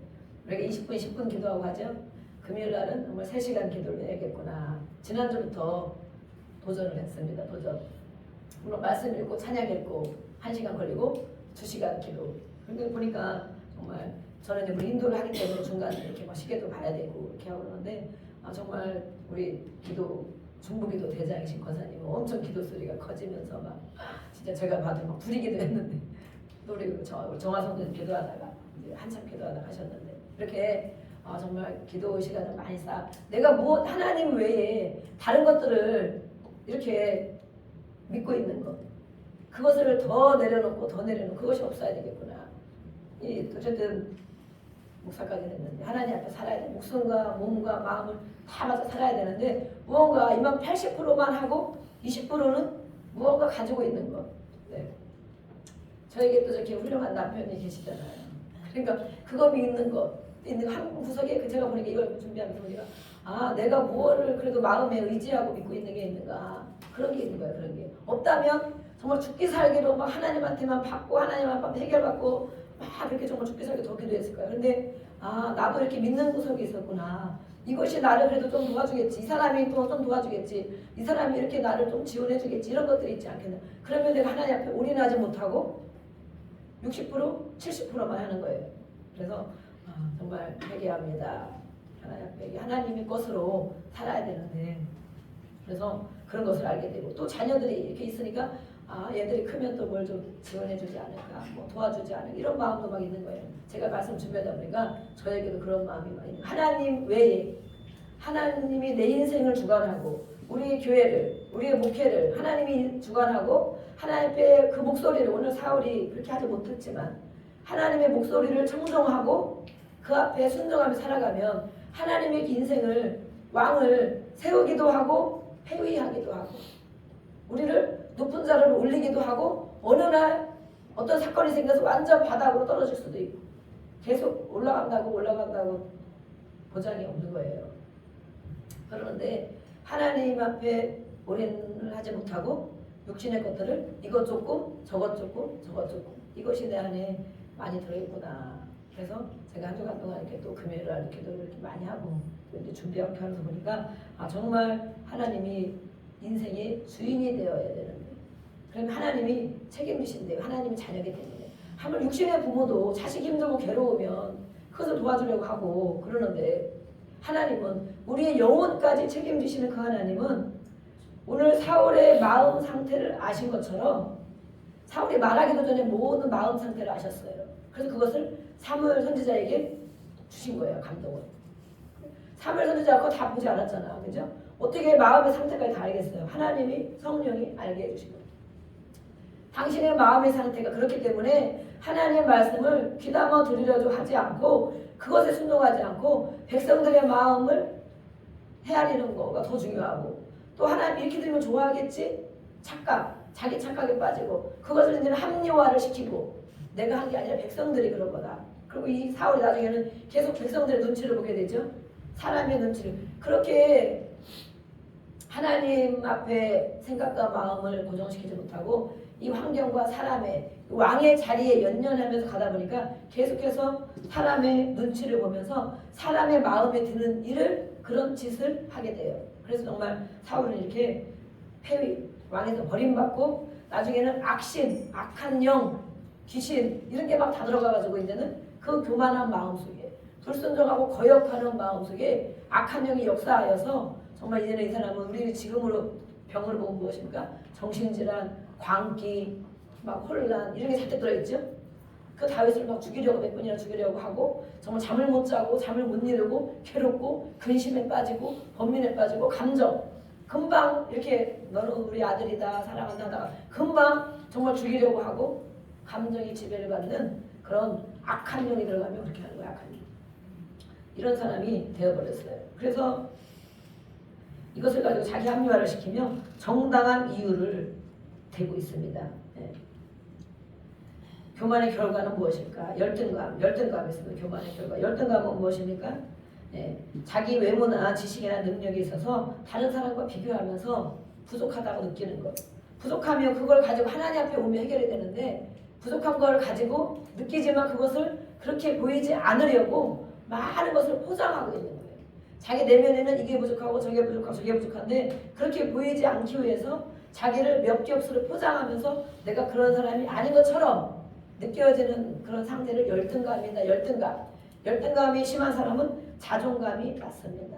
S1: 우리가 20분 10분 기도하고 하죠. 금요일 날은 정말 3시간 기도를 해야겠구나. 지난주부터 도전을 했습니다. 도전. 물론 말씀 읽고 찬양 읽고 1시간 걸리고 2시간 기도. 그런데 보니까 정말 저는 이제 인도를 하기 때문에 중간에 이렇게 막 시계도 봐야 되고 이렇게 하고 그러는데 정말 우리 기도 중부기도 대장이신 권사님은 엄청 기도 소리가 커지면서 막 진짜 제가 봐도 막 부리기도 했는데 또 우리 정화성도 기도하다가 이제 한참 기도하다 가셨는데 이렇게 정말 기도 시간을 많이 내가 하나님 외에 다른 것들을 이렇게 믿고 있는 것 그것을 더 내려놓고 그것이 없어야 되겠구나. 어쨌든 목사까지 됐는데 하나님 앞에 살아야 돼. 목숨과 몸과 마음을 다 맞아 살아야 되는데 무언가 이만 80%만 하고 20%는 무언가 가지고 있는 것. 네. 저에게 또 저렇게 훌륭한 남편이 계시잖아요. 그러니까 그거 믿는 것 있는 한 구석에 제가 보니까 이걸 준비하면서 보니까 내가 무엇을 그래도 마음에 의지하고 믿고 있는 게 있는가 그런 게 있는 거예요. 그런 게 없다면 정말 죽기 살기로 막 하나님한테만 받고 하나님한테만 해결받고 막 그렇게 정말 죽기 살기 더 기도했을 거예요. 근데 나도 이렇게 믿는 구석이 있었구나. 이것이 나를 그래도 좀 도와주겠지. 이 사람이 또 좀 도와주겠지. 이 사람이 이렇게 나를 좀 지원해주겠지. 이런 것들이 있지 않겠나. 그러면 내가 하나님 앞에 올인하지 못하고 60% 70%만 하는 거예요. 그래서 정말 회개합니다. 하나님 앞에 하나님의 것으로 살아야 되는데 그래서 그런 것을 알게 되고 또 자녀들이 이렇게 있으니까 얘들이 크면 또 뭘 좀 지원해주지 않을까 뭐 도와주지 않을까 이런 마음도 막 있는 거예요. 제가 말씀 준비하다 보니까 저에게도 그런 마음이 많이 있는 하나님 외에 하나님이 내 인생을 주관하고 우리의 교회를 우리의 목회를 하나님이 주관하고 하나님 앞에 그 목소리를 오늘 사울이 그렇게 하지 못했지만 하나님의 목소리를 청정하고 그 앞에 순종하며 살아가면 하나님의 인생을 왕을 세우기도 하고 폐위하기도 하고 우리를 높은 자리로 올리기도 하고 어느 날 어떤 사건이 생겨서 완전 바닥으로 떨어질 수도 있고 계속 올라간다고 보장이 없는 거예요. 그런데 하나님 앞에 올인을 하지 못하고 육신의 것들을 이것 조금 저것 조금 이것이 내 안에 많이 들어있구나. 그래서 제가 한 주간 동안 이렇게 또 금요일 날 기도를 이렇게 많이 하고 이제 준비하고 하면서 보니까 정말 하나님이 인생의 주인이 되어야 되는데 그러면 하나님이 책임지신대요. 하나님이 자녀기 때문에 하물 육신의 부모도 자식 힘들고 괴로우면 그것을 도와주려고 하고 그러는데 하나님은 우리의 영혼까지 책임지시는 그 하나님은 오늘 사울의 마음 상태를 아신 것처럼 사울이 말하기도 전에 모든 마음 상태를 아셨어요. 그래서 그것을 사무엘 선지자에게 주신 거예요. 감동을. 사무엘 선지자가 그거 다 보지 않았잖아. 그죠? 어떻게 마음의 상태까지 다 알겠어요. 하나님이 성령이 알게 해주신 거예요. 당신의 마음의 상태가 그렇기 때문에 하나님의 말씀을 귀담아 들으려고 하지 않고 그것에 순종하지 않고 백성들의 마음을 헤아리는 거가 더 중요하고 또 하나님 이렇게 들으면 좋아하겠지? 자기 착각에 빠지고 그것을 이제 합리화를 시키고 내가 한 게 아니라 백성들이 그런 거다. 그리고 이 사울이 나중에는 계속 백성들의 눈치를 보게 되죠. 사람의 눈치를. 그렇게 하나님 앞에 생각과 마음을 고정시키지 못하고 이 환경과 사람의 왕의 자리에 연연하면서 가다 보니까 계속해서 사람의 눈치를 보면서 사람의 마음에 드는 일을 그런 짓을 하게 돼요. 그래서 정말 사울은 이렇게 폐위, 왕에서 버림받고 나중에는 악신, 악한 영, 귀신 이런 게 막 다 들어가가지고 이제는 그 교만한 마음속에 불순종하고 거역하는 마음속에 악한 영이 역사하여서 정말 이제는 이 사람은 우리 지금으로 병으로 보면 무엇입니까? 정신질환, 광기, 막 혼란 이런 게 잔뜩 들어있죠. 그 다윗을 막 죽이려고 몇 번이나 죽이려고 하고 정말 잠을 못 자고 잠을 못 이루고 괴롭고 근심에 빠지고 번민에 빠지고 감정 금방 이렇게 너는 우리 아들이다 사랑한다 하다가 금방 정말 죽이려고 하고 감정이 지배를 받는 그런 악한 영이 들어가면 그렇게 하는 거야. 악한 영. 이런 사람이 되어버렸어요. 그래서 이것을 가지고 자기 합리화를 시키며 정당한 이유를 대고 있습니다. 네. 교만의 결과는 무엇일까? 열등감이 있습니다. 교만의 결과. 열등감은 무엇입니까? 네. 자기 외모나 지식이나 능력이 있어서 다른 사람과 비교하면서 부족하다고 느끼는 것. 부족하면 그걸 가지고 하나님 앞에 오면 해결이 되는데 부족한 걸 가지고 느끼지만 그것을 그렇게 보이지 않으려고 많은 것을 포장하고 있는 거예요. 자기 내면에는 이게 부족하고 저게 부족하고 저게 부족한데 그렇게 보이지 않기 위해서 자기를 몇 겹수로 포장하면서 내가 그런 사람이 아닌 것처럼 느껴지는 그런 상태를 열등감이다. 열등감이 심한 사람은 자존감이 낮습니다.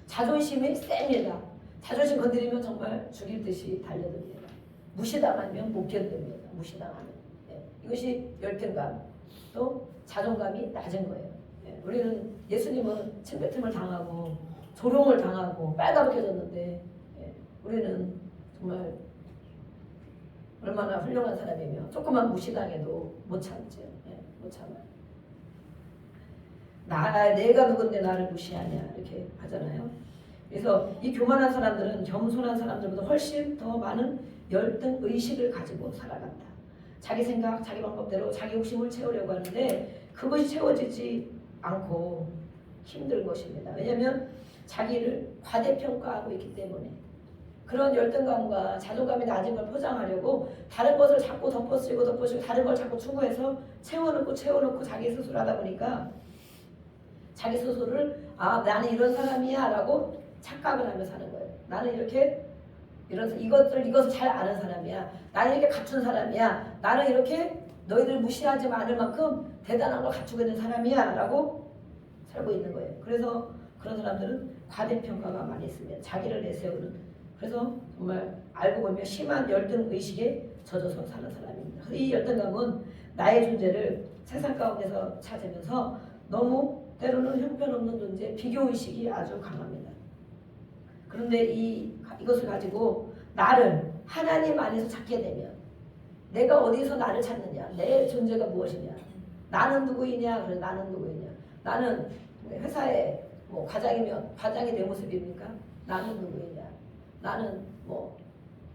S1: 자존심이 셉니다. 자존심 건드리면 정말 죽일 듯이 달려듭니다. 무시당하면 못 견딥니다. 무시당하면. 네. 이것이 열등감. 또 자존감이 낮은 거예요. 네. 우리는 예수님은 침뱉음을 당하고 조롱을 당하고 빨가벗겨졌는데 네. 우리는 정말 얼마나 훌륭한 사람이며 조금만 무시당해도 못 참죠. 네. 못 참아요. 내가 누군데 나를 무시하냐 이렇게 하잖아요. 그래서 이 교만한 사람들은 겸손한 사람들보다 훨씬 더 많은 열등 의식을 가지고 살아간다. 자기 생각, 자기 방법대로 자기 욕심을 채우려고 하는데 그것이 채워지지 않고 힘든 것입니다. 왜냐하면 자기를 과대평가하고 있기 때문에 그런 열등감과 자존감이 낮은 걸 포장하려고 다른 것을 자꾸 덮어쓰고 다른 걸 자꾸 추구해서 채워놓고 자기 스스로 하다 보니까 자기 스스로를 나는 이런 사람이야 라고 착각을 하며 사는 거예요. 나는 이렇게 이것을 잘 아는 사람이야. 나는 이렇게 갖춘 사람이야. 나는 이렇게 너희들 무시하지 않을 만큼 대단한 걸 갖추고 있는 사람이야 라고 살고 있는 거예요. 그래서 그런 사람들은 과대평가가 많이 있습니다. 자기를 내세우는. 그래서 정말 알고 보면 심한 열등의식에 젖어서 사는 사람입니다. 이 열등감은 나의 존재를 세상 가운데서 찾으면서 너무 때로는 형편없는 존재, 비교의식이 아주 강합니다. 그런데 이것을 가지고 나를 하나님 안에서 찾게 되면 내가 어디서 나를 찾느냐, 내 존재가 무엇이냐, 나는 누구이냐, 그래 나는 누구이냐, 나는 회사에 뭐 과장이면 과장이 내 모습입니까? 나는 누구이냐, 나는 뭐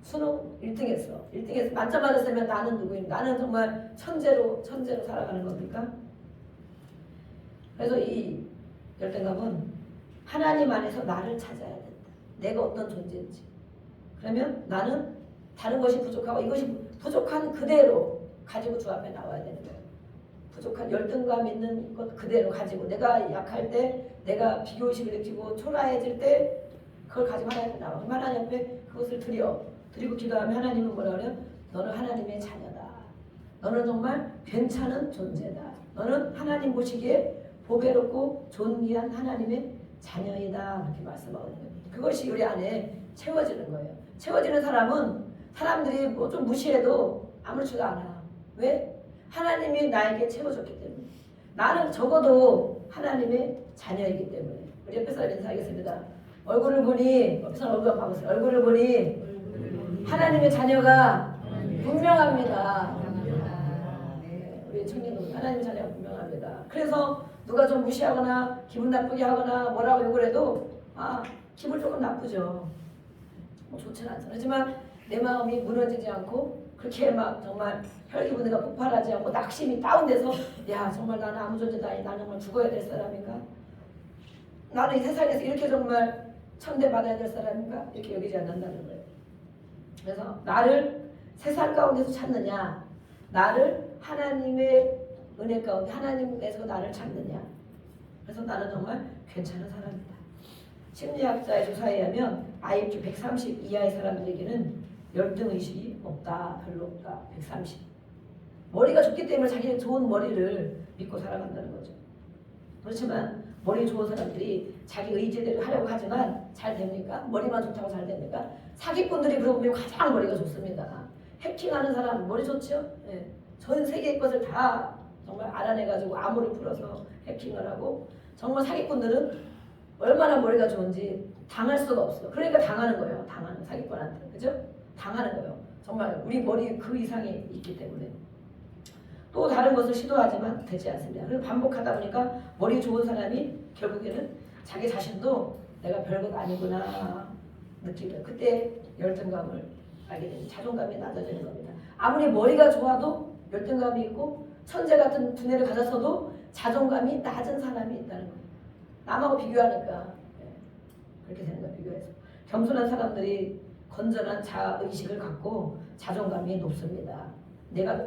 S1: 수능 1등했어 만점 받았으면 나는 누구이냐, 나는 정말 천재로 살아가는 겁니까? 그래서 이 열등감은 하나님 안에서 나를 찾아야 된다. 내가 어떤 존재인지. 그러면 나는 다른 것이 부족하고 이것이 부족한 그대로 가지고 주 앞에 나와야 되는 거예요. 부족한 열등감 있는 것 그대로 가지고 내가 약할 때 내가 비교의식을 느끼고 초라해질 때 그걸 가지고 하나님 앞에 나와. 하나님 앞에 그것을 드리고 기도하면 하나님은 뭐라 그래요? 너는 하나님의 자녀다. 너는 정말 괜찮은 존재다. 너는 하나님 보시기에 보배롭고 존귀한 하나님의 자녀이다. 그렇게 말씀하거든요. 그것이 우리 안에 채워지는 거예요. 채워지는 사람은 사람들이 뭐 좀 무시해도 아무렇지도 않아. 왜? 하나님이 나에게 채워줬기 때문에. 나는 적어도 하나님의 자녀이기 때문에. 우리 옆에서 인사하겠습니다. 얼굴을 보니 옆에서 얼굴 한번 봐보세요. 얼굴을 보니 하나님의 자녀가 분명합니다. 우리 청년들 하나님의 자녀가 분명합니다. 그래서 누가 좀 무시하거나 기분 나쁘게 하거나 뭐라고 욕을 해도 기분 조금 나쁘죠. 뭐 좋지는 않잖아요. 하지만 내 마음이 무너지지 않고 그렇게 막 정말 혈기분해가 폭발하지 않고 낙심이 다운돼서 야 정말 나는 아무 존재도 아니 나는 정말 죽어야 될 사람인가? 나는 이 세상에서 이렇게 정말 천대받아야 될 사람인가? 이렇게 여기지 않는다는 거예요. 그래서 나를 세상 가운데서 찾느냐 나를 하나님의 은혜 가운데 하나님께서 나를 찾느냐. 그래서 나는 정말 괜찮은 사람이다. 심리학자의 조사에 의하면 IQ 130 이하의 사람들에게는 열등의식이 없다. 별로 없다. 130. 머리가 좋기 때문에 자기는 좋은 머리를 믿고 살아간다는 거죠. 그렇지만 머리 좋은 사람들이 자기 의지대로 하려고 하지만 잘 됩니까? 머리만 좋다고 잘 됩니까? 사기꾼들이 그러고 보면 가장 머리가 좋습니다. 해킹하는 사람 머리 좋죠? 예. 전 세계의 것을 다 정말 알아내가지고 암호를 풀어서 해킹을 하고 정말 사기꾼들은 얼마나 머리가 좋은지 당할 수가 없어. 그러니까 당하는 거예요. 당하는 사기꾼한테. 그죠? 당하는 거예요. 정말 우리 머리에 그 이상이 있기 때문에. 또 다른 것을 시도하지만 되지 않습니다. 그래서 반복하다 보니까 머리 좋은 사람이 결국에는 자기 자신도 내가 별것 아니구나 느끼고 그때 열등감을 알게 됩니다. 자존감이 낮아지는 겁니다. 아무리 머리가 좋아도 열등감이 있고 천재 같은 두뇌를 가졌어도 자존감이 낮은 사람이 있다는 거예요. 남하고 비교하니까 그렇게 되는 거예요. 비교해서. 겸손한 사람들이 건전한 자의식을 갖고 자존감이 높습니다. 내가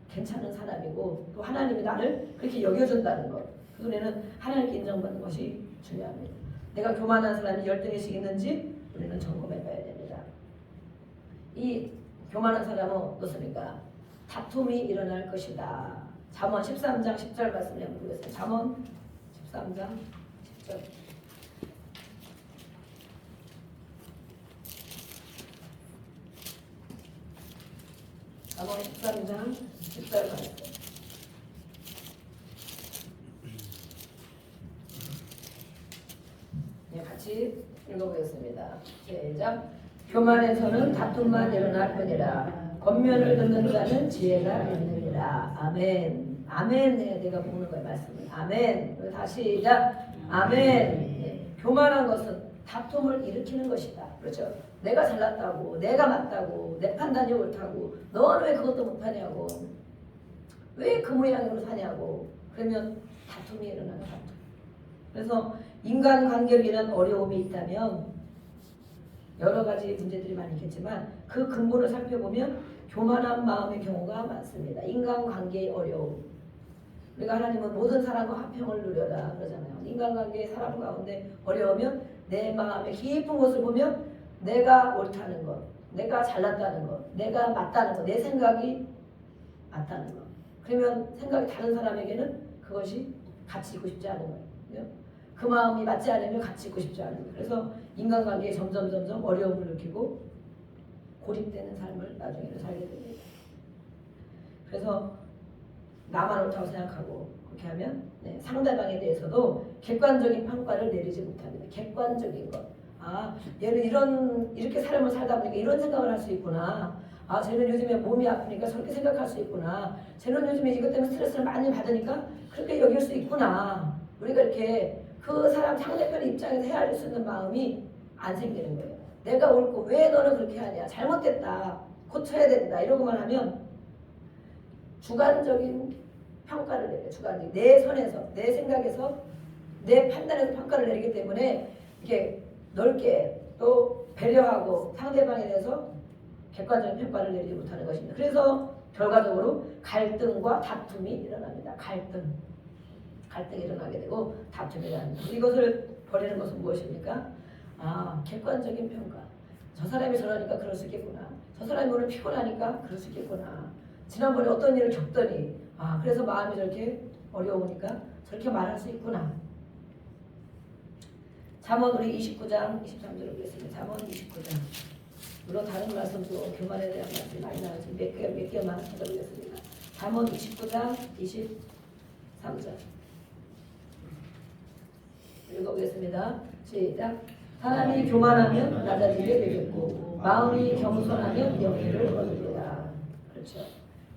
S1: 괜찮은 사람이고 또 하나님이 나를 그렇게 여겨준다는 것. 그 눈에는 하나님께 인정받는 것이 중요합니다. 내가 교만한 사람이 열등의식이 있는지 우리는 점검해 봐야 됩니다. 이 교만한 사람은 어떻습니까? 다툼이 일어날 것이다. 잠언 13장 10절 말씀을 한번 보겠습니다. 잠언 13장 10절. 잠언 13장 10절 말씀. 네, 같이 읽어보겠습니다. 시작. 교만에서는 다툼만 일어날 뿐이라 겉면을 듣는 자는 지혜가 있느니라. 아멘. 아멘. 내가 보는 거예요. 말씀을. 아멘. 다시 시작. 아멘. 네. 교만한 것은 다툼을 일으키는 것이다. 그렇죠. 내가 잘났다고, 내가 맞다고, 내 판단이 옳다고, 너는 왜 그것도 못하냐고, 왜 그 모양으로 사냐고, 그러면 다툼이 일어나는 다툼. 그래서 인간관계를 위한 어려움이 있다면 여러 가지 문제들이 많이 있겠지만 그 근본을 살펴보면 교만한 마음의 경우가 많습니다. 인간관계의 어려움. 우리가 하나님은 모든 사람과 화평을 누려라 그러잖아요. 인간관계의 사람 가운데 어려우면 내 마음의 깊은 곳을 보면 내가 옳다는 것, 내가 잘났다는 것, 내가 맞다는 것, 내 생각이 맞다는 것. 그러면 생각이 다른 사람에게는 그것이 같이 있고 싶지 않은 거예요. 그 마음이 맞지 않으면 같이 있고 싶지 않은 거예요. 그래서 인간관계에 점점 어려움을 느끼고 고립되는 삶을 나중에는 살게 됩니다. 그래서 나만 옳다고 생각하고 그렇게 하면 상대방에 대해서도 객관적인 평가를 내리지 못합니다. 객관적인 것. 아, 얘는 이렇게 삶을 살다 보니까 이런 생각을 할 수 있구나. 아, 쟤는 요즘에 몸이 아프니까 저렇게 생각할 수 있구나. 쟤는 요즘에 이것 때문에 스트레스를 많이 받으니까 그렇게 여길 수 있구나. 우리가 이렇게 그 사람 상대편의 입장에서 헤아릴 수 있는 마음이 안 생기는 거예요. 내가 옳고 왜 너는 그렇게 하냐. 잘못됐다. 고쳐야 된다. 이러고만 하면 주관적인 평가를 내려요. 주관적인. 내 선에서, 내 생각에서, 내 판단에서 평가를 내리기 때문에 이렇게 넓게 또 배려하고 상대방에 대해서 객관적인 평가를 내리지 못하는 것입니다. 그래서 결과적으로 갈등과 다툼이 일어납니다. 갈등이 일어나게 되고 다툼이 일어납니다. 이것을 버리는 것은 무엇입니까? 아, 객관적인 평가. 저 사람이 저러니까 그럴 수 있겠구나. 저 사람이 오늘 피곤하니까 그럴 수 있겠구나. 지난번에 어떤 일을 겪더니 아, 그래서 마음이 저렇게 어려우니까 저렇게 말할 수 있구나. 잠언 우리 29장 23절을 보겠습니다. 잠언 29장. 물론 다른 말씀도 교만에 대한 말씀이 많이 나오지만 몇 개만 찾아보겠습니다. 잠언 29장 23절. 읽어보겠습니다. 시작. 사람이 교만하면 낮아지게 되겠고 마음이 겸손하면 영예를 얻으리라. 그렇죠.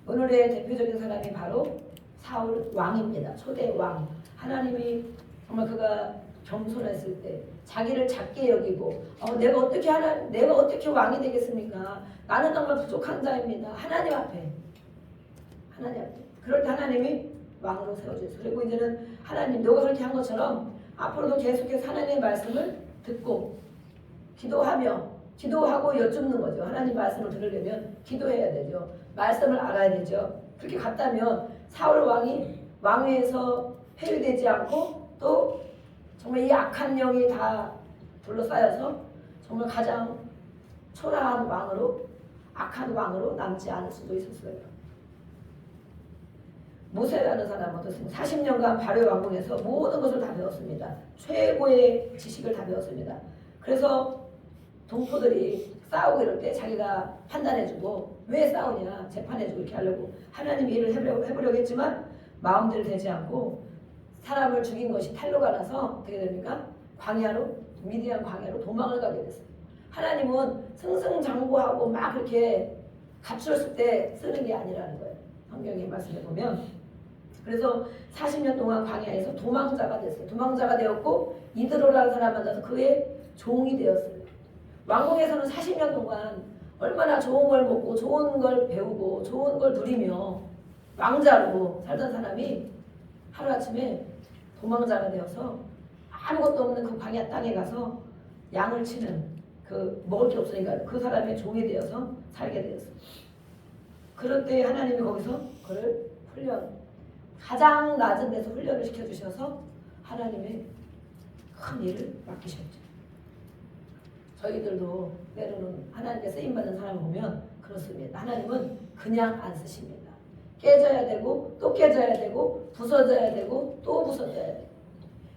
S1: 오늘의 대표적인 사람이 바로 사울 왕입니다. 초대 왕. 하나님이 정말 그가 겸손했을 때 자기를 작게 여기고 내가 어떻게 왕이 되겠습니까? 나는 정말 부족한 자입니다. 하나님 앞에. 그럴 때 하나님이 왕으로 세워주세요. 그리고 이제는 하나님 너가 그렇게 한 것처럼 앞으로도 계속해서 하나님의 말씀을 듣고 기도하고 여쭙는 거죠. 하나님 말씀을 들으려면 기도해야 되죠. 말씀을 알아야 되죠. 그렇게 갔다면 사울 왕이 왕위에서 폐위되지 않고 또 정말 이 악한 영이 다 둘러싸여서 정말 가장 초라한 왕으로, 악한 왕으로 남지 않을 수도 있었어요. 모세라는 사람은 어떻습니까? 40년간 바로의 왕궁에서 모든 것을 다 배웠습니다. 최고의 지식을 다 배웠습니다. 그래서 동포들이 싸우고 이럴 때 자기가 판단해주고, 왜 싸우냐 재판해주고 이렇게 하려고 하나님이 일을 해보려고 했지만 마음대로 되지 않고 사람을 죽인 것이 탈로가 나서 어떻게 됩니까? 광야로, 미디안 광야로 도망을 가게 됐어요. 하나님은 승승장구하고 막 그렇게 갖추었을 때 쓰는 게 아니라는 거예요. 성경의 말씀에 보면. 그래서 40년 동안 광야에서 도망자가 됐어요. 도망자가 되었고 이드로라는 사람 만나서 그의 종이 되었어요. 왕궁에서는 40년 동안 얼마나 좋은 걸 먹고 좋은 걸 배우고 좋은 걸 누리며 왕자로 살던 사람이 하루아침에 도망자가 되어서 아무것도 없는 그 광야 땅에 가서 양을 치는, 그 먹을 게 없으니까 그 사람의 종이 되어서 살게 되었어요. 그럴 때 하나님이 거기서 그를 가장 낮은 데서 훈련을 시켜주셔서 하나님의 큰 일을 맡기셨죠. 저희들도 때로는 하나님께 쓰임받은 사람을 보면 그렇습니다. 하나님은 그냥 안 쓰십니다. 깨져야 되고 또 깨져야 되고 부서져야 되고 또 부서져야 되고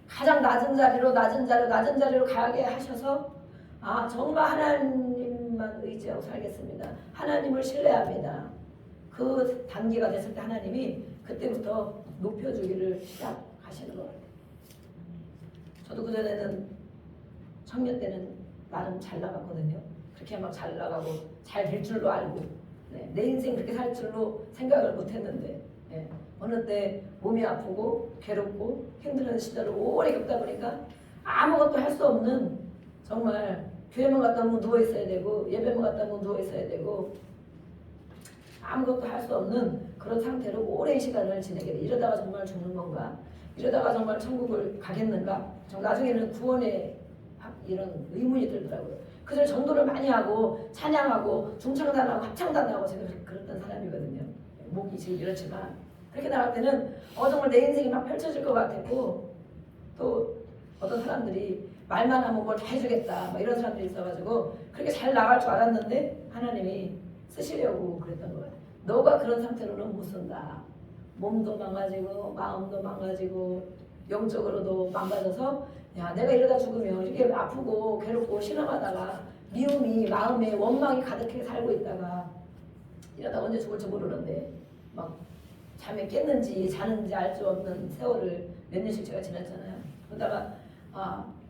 S1: 가장 낮은 자리로 가게 하셔서 정말 하나님만 의지하고 살겠습니다. 하나님을 신뢰합니다. 그 단계가 됐을 때 하나님이 그때부터 높여주기를 시작하시는 것 같아요. 저도 그전에는 청년 때는 나름 잘 나갔거든요. 그렇게 막 잘 나가고 잘 될 줄로 알고 내 인생 그렇게 살 줄로 생각을 못했는데 어느 때 몸이 아프고 괴롭고 힘든 시절을 오래 겪다 보니까 아무것도 할 수 없는, 정말 교회만 갔다 오면 누워 있어야 되고 예배만 갔다 오면 누워 있어야 되고 아무것도 할 수 없는 그런 상태로 오랜 시간을 지내게 돼. 이러다가 정말 죽는 건가? 이러다가 정말 천국을 가겠는가? 나중에는 구원의 이런 의문이 들더라고요. 그들 전도를 많이 하고 찬양하고 중창단하고 합창단하고 제가 그랬던 사람이거든요. 목이 지금 이렇지만 그렇게 나갈 때는 정말 내 인생이 막 펼쳐질 것 같았고, 또 어떤 사람들이 말만 하면 뭘 다 해주겠다 막 이런 사람들이 있어가지고 그렇게 잘 나갈 줄 알았는데 하나님이 쓰시려고 그랬던 거예요. 너가 그런 상태로는 못 쓴다. 몸도 망가지고 마음도 망가지고 영적으로도 망가져서 내가 이러다 죽으면 이렇게 아프고 괴롭고 신음하다가 미움이 마음에 원망이 가득해 살고 있다가 이러다 언제 죽을지 모르는데 막 잠에 깼는지 자는지 알 수 없는 세월을 몇 년씩 제가 지났잖아요. 그러다가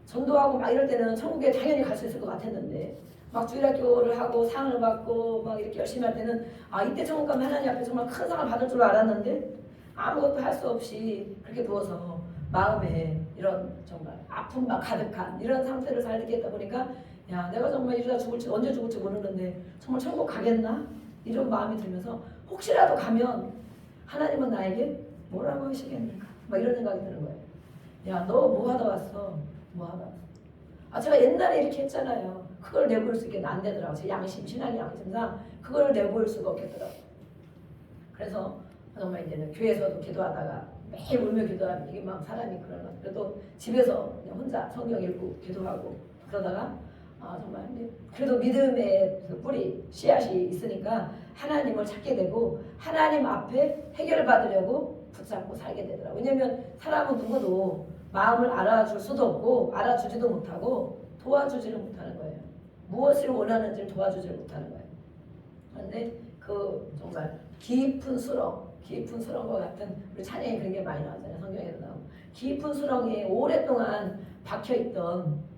S1: 전도하고 막 이럴 때는 천국에 당연히 갈 수 있을 것 같았는데 막 주일학교를 하고 상을 받고 막 이렇게 열심히 할 때는 이때 천국 가면 하나님 앞에 정말 큰 상을 받을 줄 알았는데 아무것도 할 수 없이 그렇게 누워서 마음에 이런 정말 아픔만 가득한 이런 상태를 살게 했다 보니까 내가 정말 이러다 죽을지 언제 죽을지 모르는데 정말 천국 가겠나? 이런 마음이 들면서 혹시라도 가면 하나님은 나에게 뭐라고 하시겠는가? 막 이런 생각이 드는 거예요. 너 뭐 하다 왔어? 뭐 하다 왔어? 제가 옛날에 이렇게 했잖아요. 그걸 내보일 수 있게 안 되더라고요. 제 양심, 신앙의 양심상 그걸 내보일 수가 없겠더라고요. 그래서 정말 이제는 교회에서도 기도하다가 매일 울며 기도하면 이게 막 사람이 그러나 그래도 집에서 그냥 혼자 성경 읽고 기도하고 그러다가 정말 그래도 믿음의 그 뿌리 씨앗이 있으니까 하나님을 찾게 되고 하나님 앞에 해결을 받으려고 붙잡고 살게 되더라고요. 왜냐하면 사람은 누구도 마음을 알아줄 수도 없고 알아주지도 못하고 도와주지를 못하는 거예요. 무엇을 원하는지를 도와주지를 못하는 거예요. 그런데 그 정말 깊은 수렁과 같은 우리 찬양에 그런 게 많이 나오잖아요. 성경에도 나오고 깊은 수렁에 오랫동안 박혀있던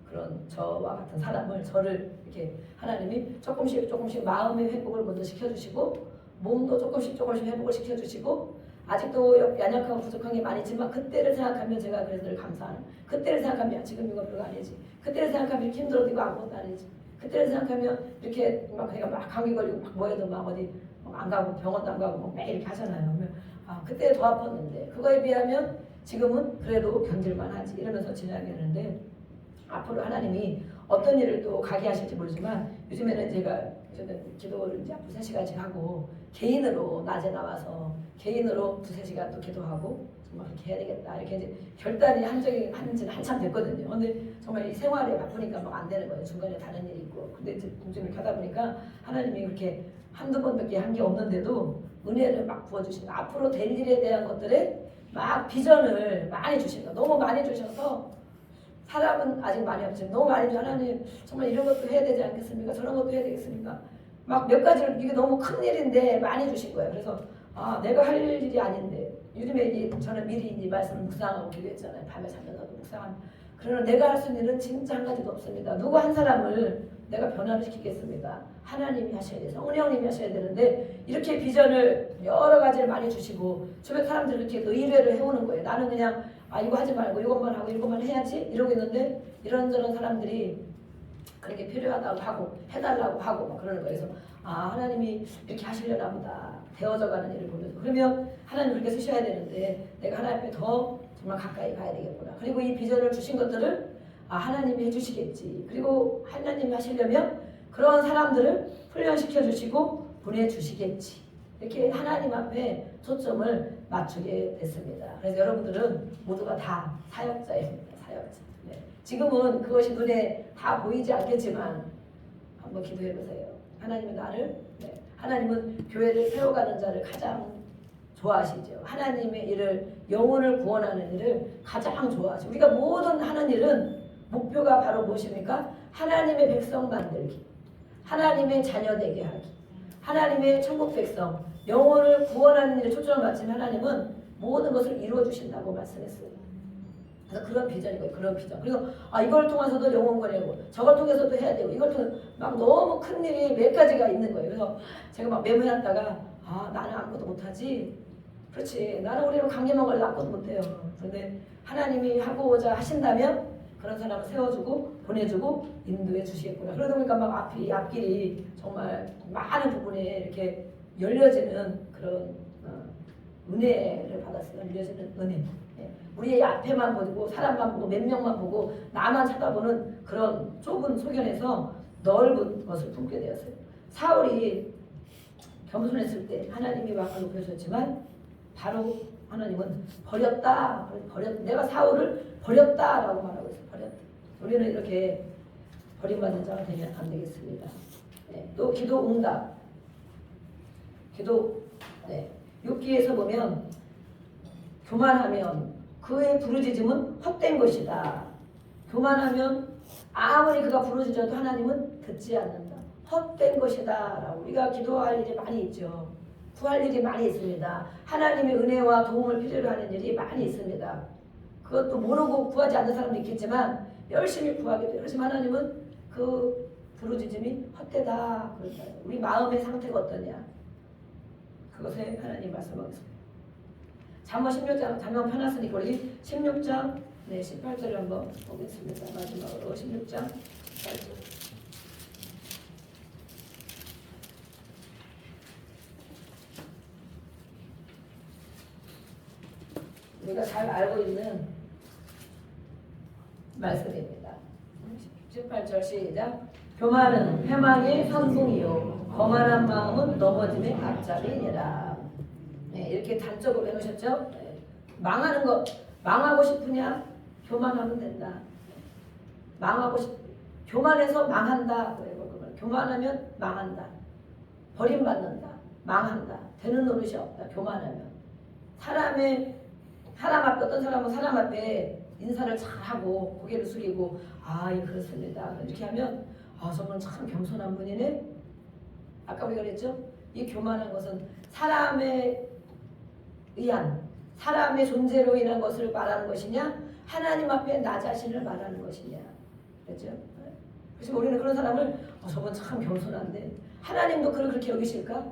S1: 그런 저와 같은 사람을 저를 이렇게 하나님이 조금씩 마음의 회복을 먼저 시켜주시고 몸도 조금씩 회복을 시켜주시고 아직도 연약하고 부족한 게 많이 있지만 그때를 생각하면 제가 그래서 늘 감사하는, 그때를 생각하면 지금 이거 별거 아니지, 그때를 생각하면 이렇게 힘들어도 이거 아무것도 아니지, 그때를 생각하면 이렇게 막 그러니까 막 감기 걸리고 막 뭐해도 막 어디 안 가고 병원도 안 가고 막 매일 이렇게 하잖아요. 그러면 그때 더 아팠는데 그거에 비하면 지금은 그래도 견딜만 하지 이러면서 지나겠는데 앞으로 하나님이 어떤 일을 또 가게 하실지 모르지만 요즘에는 제가 기도를 이제 2-3시간씩 하고 개인으로 낮에 나와서 개인으로 2-3시간 또 기도하고 정말 그렇게 해야 되겠다. 이렇게 이제 결단이 한지는 한참 됐거든요. 근데 정말 이 생활에 바쁘니까 막 안 되는 거예요. 중간에 다른 일이 있고. 근데 이제 공증을 하다 보니까 하나님이 그렇게 한두 번밖에 한 게 없는데도 은혜를 막 부어주시는 거예요. 앞으로 될 일에 대한 것들에 막 비전을 많이 주시는 거예요. 너무 많이 주셔서 사람은 아직 많이 없지만 너무 많이 주셔서 하나님 정말 이런 것도 해야 되지 않겠습니까? 저런 것도 해야 되겠습니까? 막 몇 가지를 이게 너무 큰 일인데 많이 주신 거예요. 그래서 내가 할 일이 아닌데 요즘에 저는 미리 이 말씀을 묵상하고 기도했잖아요. 밤에 잠자다도 묵상하고. 그러나 내가 할 수 있는 일은 진짜 한 가지도 없습니다. 누구 한 사람을 내가 변화를 시키겠습니까? 하나님이 하셔야 돼요. 성령님이 하셔야 되는데 이렇게 비전을 여러 가지를 많이 주시고 주변 사람들이 이렇게 의뢰를 해오는 거예요. 나는 그냥 이거 하지 말고 이것만 하고 이것만 해야지 이러고 있는데 이런저런 사람들이 그렇게 필요하다고 하고 해달라고 하고 막 그러는 거예요. 그래서 하나님이 이렇게 하시려나 보다. 되어져가는 일을 보면서 그러면 하나님 그렇게 쓰셔야 되는데 내가 하나님 앞에 더 정말 가까이 가야 되겠구나. 그리고 이 비전을 주신 것들을 하나님이 해주시겠지. 그리고 하나님이 하시려면 그런 사람들을 훈련시켜 주시고 보내주시겠지. 이렇게 하나님 앞에 초점을 맞추게 됐습니다. 그래서 여러분들은 모두가 다 사역자입니다. 사역자. 네. 지금은 그것이 눈에 다 보이지 않겠지만 한번 기도해 보세요. 하나님은 나를 하나님은 교회를 세워가는 자를 가장 좋아하시죠. 하나님의 일을 영혼을 구원하는 일을 가장 좋아하시죠. 우리가 모든 하는 일은 목표가 바로 무엇입니까? 하나님의 백성 만들기, 하나님의 자녀 되게 하기, 하나님의 천국 백성 영혼을 구원하는 일에 초점을 맞춘 하나님은 모든 것을 이루어 주신다고 말씀했어요. 그래서 그런 비전이고요. 그런 비전. 그리고 이걸 통해서도 영혼 거래고 저걸 통해서도 해야 되고 이걸 통해서 막 너무 큰 일이 몇 가지가 있는 거예요. 그래서 제가 막 메모해놨다가 나는 아무것도 못하지. 그렇지. 나는 우리는 감기만 걸려도 아무것도 못해요. 그런데 하나님이 하고자 하신다면 그런 사람을 세워주고 보내주고 인도해 주시겠구나. 그러다 보니까 막 앞길이 정말 많은 부분에 이렇게 열려지는 그런 은혜를 받았어요. 열려지는 은혜. 우리의 앞에만 보고 사람만 보고 몇 명만 보고 나만 쳐다보는 그런 좁은 소견에서 넓은 것을 품게 되었어요. 사울이 겸손했을 때 하나님이 왕을 높여주셨지만 바로 하나님은 버렸다. 내가 사울을 버렸다라고 말하고 있어요. 버렸다. 우리는 이렇게 버림받는 자가 되면 안 되겠습니다. 또 기도 응답. 기도 욥기에서 보면 교만하면 그의 부르짖음은 헛된 것이다. 교만하면 아무리 그가 부르짖어도 하나님은 듣지 않는다. 헛된 것이다. 라고 우리가 기도할 일이 많이 있죠. 구할 일이 많이 있습니다. 하나님의 은혜와 도움을 필요로 하는 일이 많이 있습니다. 그것도 모르고 구하지 않는 사람도 있겠지만 열심히 구하게 돼요. 그렇지만 하나님은 그 부르짖음이 헛되다. 그런다. 우리 마음의 상태가 어떠냐. 그것에 하나님 말씀하겠습니다. 잠언 16장, 잠언 펴놨으니까 우리 16장 18절을 한번 보겠습니다. 마지막으로 16장 18절. 우리가 잘 알고 있는 말씀입니다. 18절 시작. 교만은 패망의 선봉이요 거만한 마음은 넘어짐의 앞잡이니라. 이렇게 단적으로 해놓으셨죠? 망하는 것, 망하고 싶으냐? 교만하면 된다. 교만해서 망한다. 교만하면 망한다. 버림받는다. 망한다. 되는 노릇이 없다. 교만하면. 사람 앞에 어떤 사람은 사람 앞에 인사를 잘하고 고개를 숙이고 그렇습니다. 이렇게 하면 저분은 참 겸손한 분이네. 아까 우리가 그랬죠? 이 교만한 것은 사람의 존재로 인한 것을 말하는 것이냐 하나님 앞에 나 자신을 말하는 것이냐. 그렇죠? 그래서 우리는 그런 사람을 저분 참 겸손한데 하나님도 그를 그렇게 여기실까?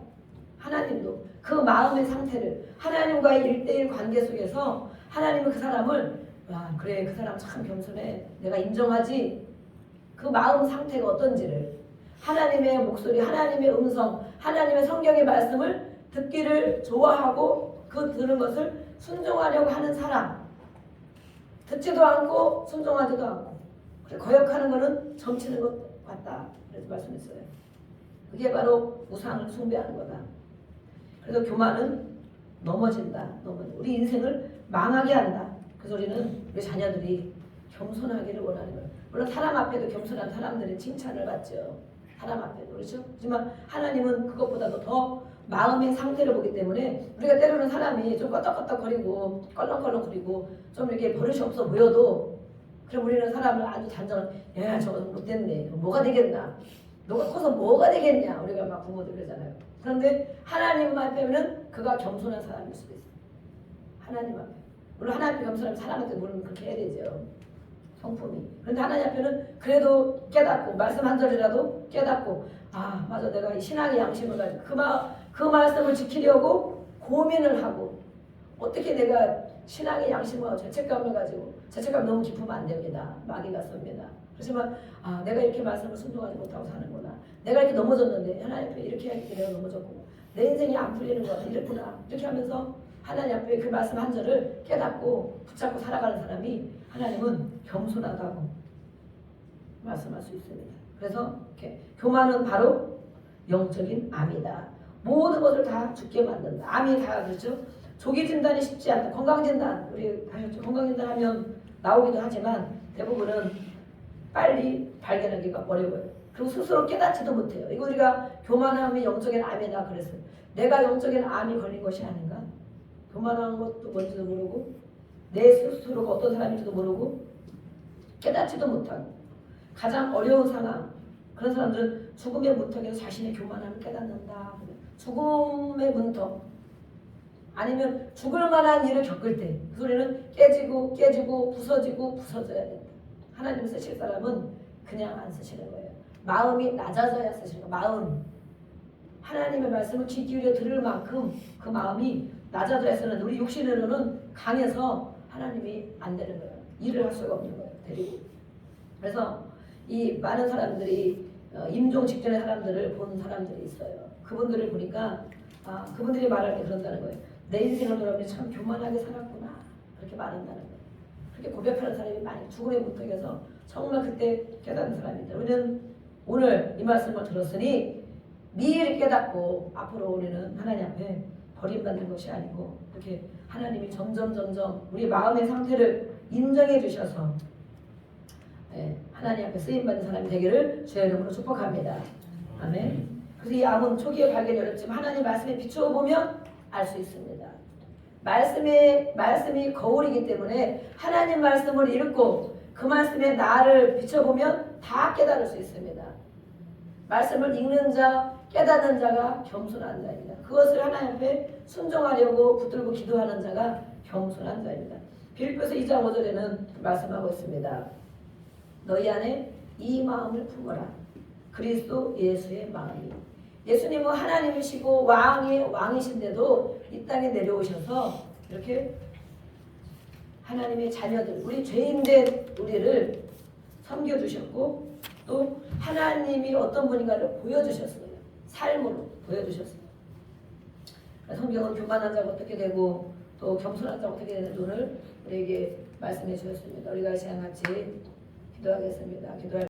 S1: 하나님도 그 마음의 상태를 하나님과의 1:1 관계 속에서 하나님은 그 사람을 그래 그 사람 참 겸손해 내가 인정하지. 그 마음 상태가 어떤지를 하나님의 목소리, 하나님의 음성, 하나님의 성경의 말씀을 듣기를 좋아하고 그 들은 것을 순종하려고 하는 사람. 듣지도 않고 순종하지도 않고 그래 거역하는 것은 점치는 것 같다. 그래서 말씀했어요. 그게 바로 우상을 숭배하는 거다. 그래서 교만은 넘어진다. 우리 인생을 망하게 한다. 그래서 우리는 우리 자녀들이 겸손하기를 원하는 거예요. 물론 사람 앞에도 겸손한 사람들이 칭찬을 받죠. 사람 앞에도 그렇죠. 하지만 하나님은 그것보다도 더 마음의 상태를 보기 때문에 우리가 때로는 사람이 좀 껐덕껐덕거리고 껄렁껄렁거리고 좀 이렇게 버릇이 없어 보여도 그럼 우리는 사람을 아주 단정한 야 저거 못됐네 뭐가 되겠나 너가 커서 뭐가 되겠냐 우리가 막 부모들 그러잖아요. 그런데 하나님 앞에는 그가 겸손한 사람일 수도 있어요. 하나님 앞에 물론 하나님 앞에 겸손하면 사람한테 물으면 그렇게 해야 되죠. 성품이. 그런데 하나님 앞에는 그래도 깨닫고 말씀 한 절이라도 깨닫고 아 맞아 내가 신앙의 양심을 가지고 그 말씀을 지키려고 고민을 하고 어떻게 내가 신앙의 양심과 죄책감을 가지고 죄책감 너무 깊으면 안 됩니다. 마귀가 씁니다. 그렇지만 아 내가 이렇게 말씀을 순종하지 못하고 사는구나. 내가 이렇게 넘어졌는데 하나님 앞에 이렇게 하니까 내가 넘어졌고 내 인생이 안 풀리는 거야. 이렇구나. 이렇게 하면서 하나님 앞에 그 말씀 한 절을 깨닫고 붙잡고 살아가는 사람이 하나님은 겸손하다고 말씀할 수 있습니다. 그래서 이렇게 교만은 바로 영적인 암이다. 모든 것을 다 죽게 만든다. 암이 다 그렇죠. 조기 진단이 쉽지 않다. 건강 진단 우리 하셨죠. 건강 진단 하면 나오기도 하지만 대부분은 빨리 발견하기가 어려워요. 그리고 스스로 깨닫지도 못해요. 이거 우리가 교만함이 영적인 암이다 그랬어요. 내가 영적인 암이 걸린 것이 아닌가? 교만한 것도 뭔지도 모르고 내 스스로가 어떤 사람인지도 모르고 깨닫지도 못하고 가장 어려운 상황 그런 사람들은 죽음의 문턱에서 자신의 교만함을 깨닫는다. 죽음의 문턱 아니면 죽을 만한 일을 겪을 때 그 소리는 깨지고 부서져야 된다. 하나님 쓰실 사람은 그냥 안 쓰시는 거예요. 마음이 낮아져야 쓰시는 거예요. 마음 하나님의 말씀을 귀 기울여 들을 만큼 그 마음이 낮아져야 쓰는 우리 육신으로는 강해서 하나님이 안 되는 거예요. 일을 할 수가 없는 거예요. 데리고. 그래서 이 많은 사람들이 임종 직전의 사람들을 본 사람들이 있어요. 그분들을 보니까 그분들이 말할 때 그런다는 거예요. 내 인생을 돌아보니 참 교만하게 살았구나. 그렇게 말한다는 거예요. 그렇게 고백하는 사람이 많이 죽음의 문턱에서 정말 그때 깨닫는 사람입니다. 우리는 오늘 이 말씀을 들었으니 미리 깨닫고 앞으로 우리는 하나님 앞에 버림받는 것이 아니고 그렇게 하나님이 점점 우리 마음의 상태를 인정해 주셔서 하나님 앞에 쓰임받는 사람이 되기를 주의 이름으로 축복합니다. 아멘. 그래서 이 암은 초기에 발견이 어렵지만 하나님 말씀에 비추어 보면 알 수 있습니다. 말씀이 거울이기 때문에 하나님 말씀을 읽고 그 말씀에 나를 비춰보면 다 깨달을 수 있습니다. 말씀을 읽는 자, 깨닫는 자가 겸손한 자입니다. 그것을 하나님 앞에 순종하려고 붙들고 기도하는 자가 겸손한 자입니다. 빌립보서 2장 5절에는 말씀하고 있습니다. 너희 안에 이 마음을 품어라. 그리스도 예수의 마음이. 예수님은 하나님이시고 왕이신데도 이 땅에 내려오셔서 이렇게 하나님의 자녀들, 우리 죄인된 우리를 섬겨주셨고 또 하나님이 어떤 분인가를 보여주셨어요. 삶으로 보여주셨어요. 성경은 교만한 자가 어떻게 되고 또 겸손한 자가 어떻게 되는지 오늘 우리에게 말씀해 주셨습니다. 우리가 이 시간 같이 기도하겠습니다. 기도할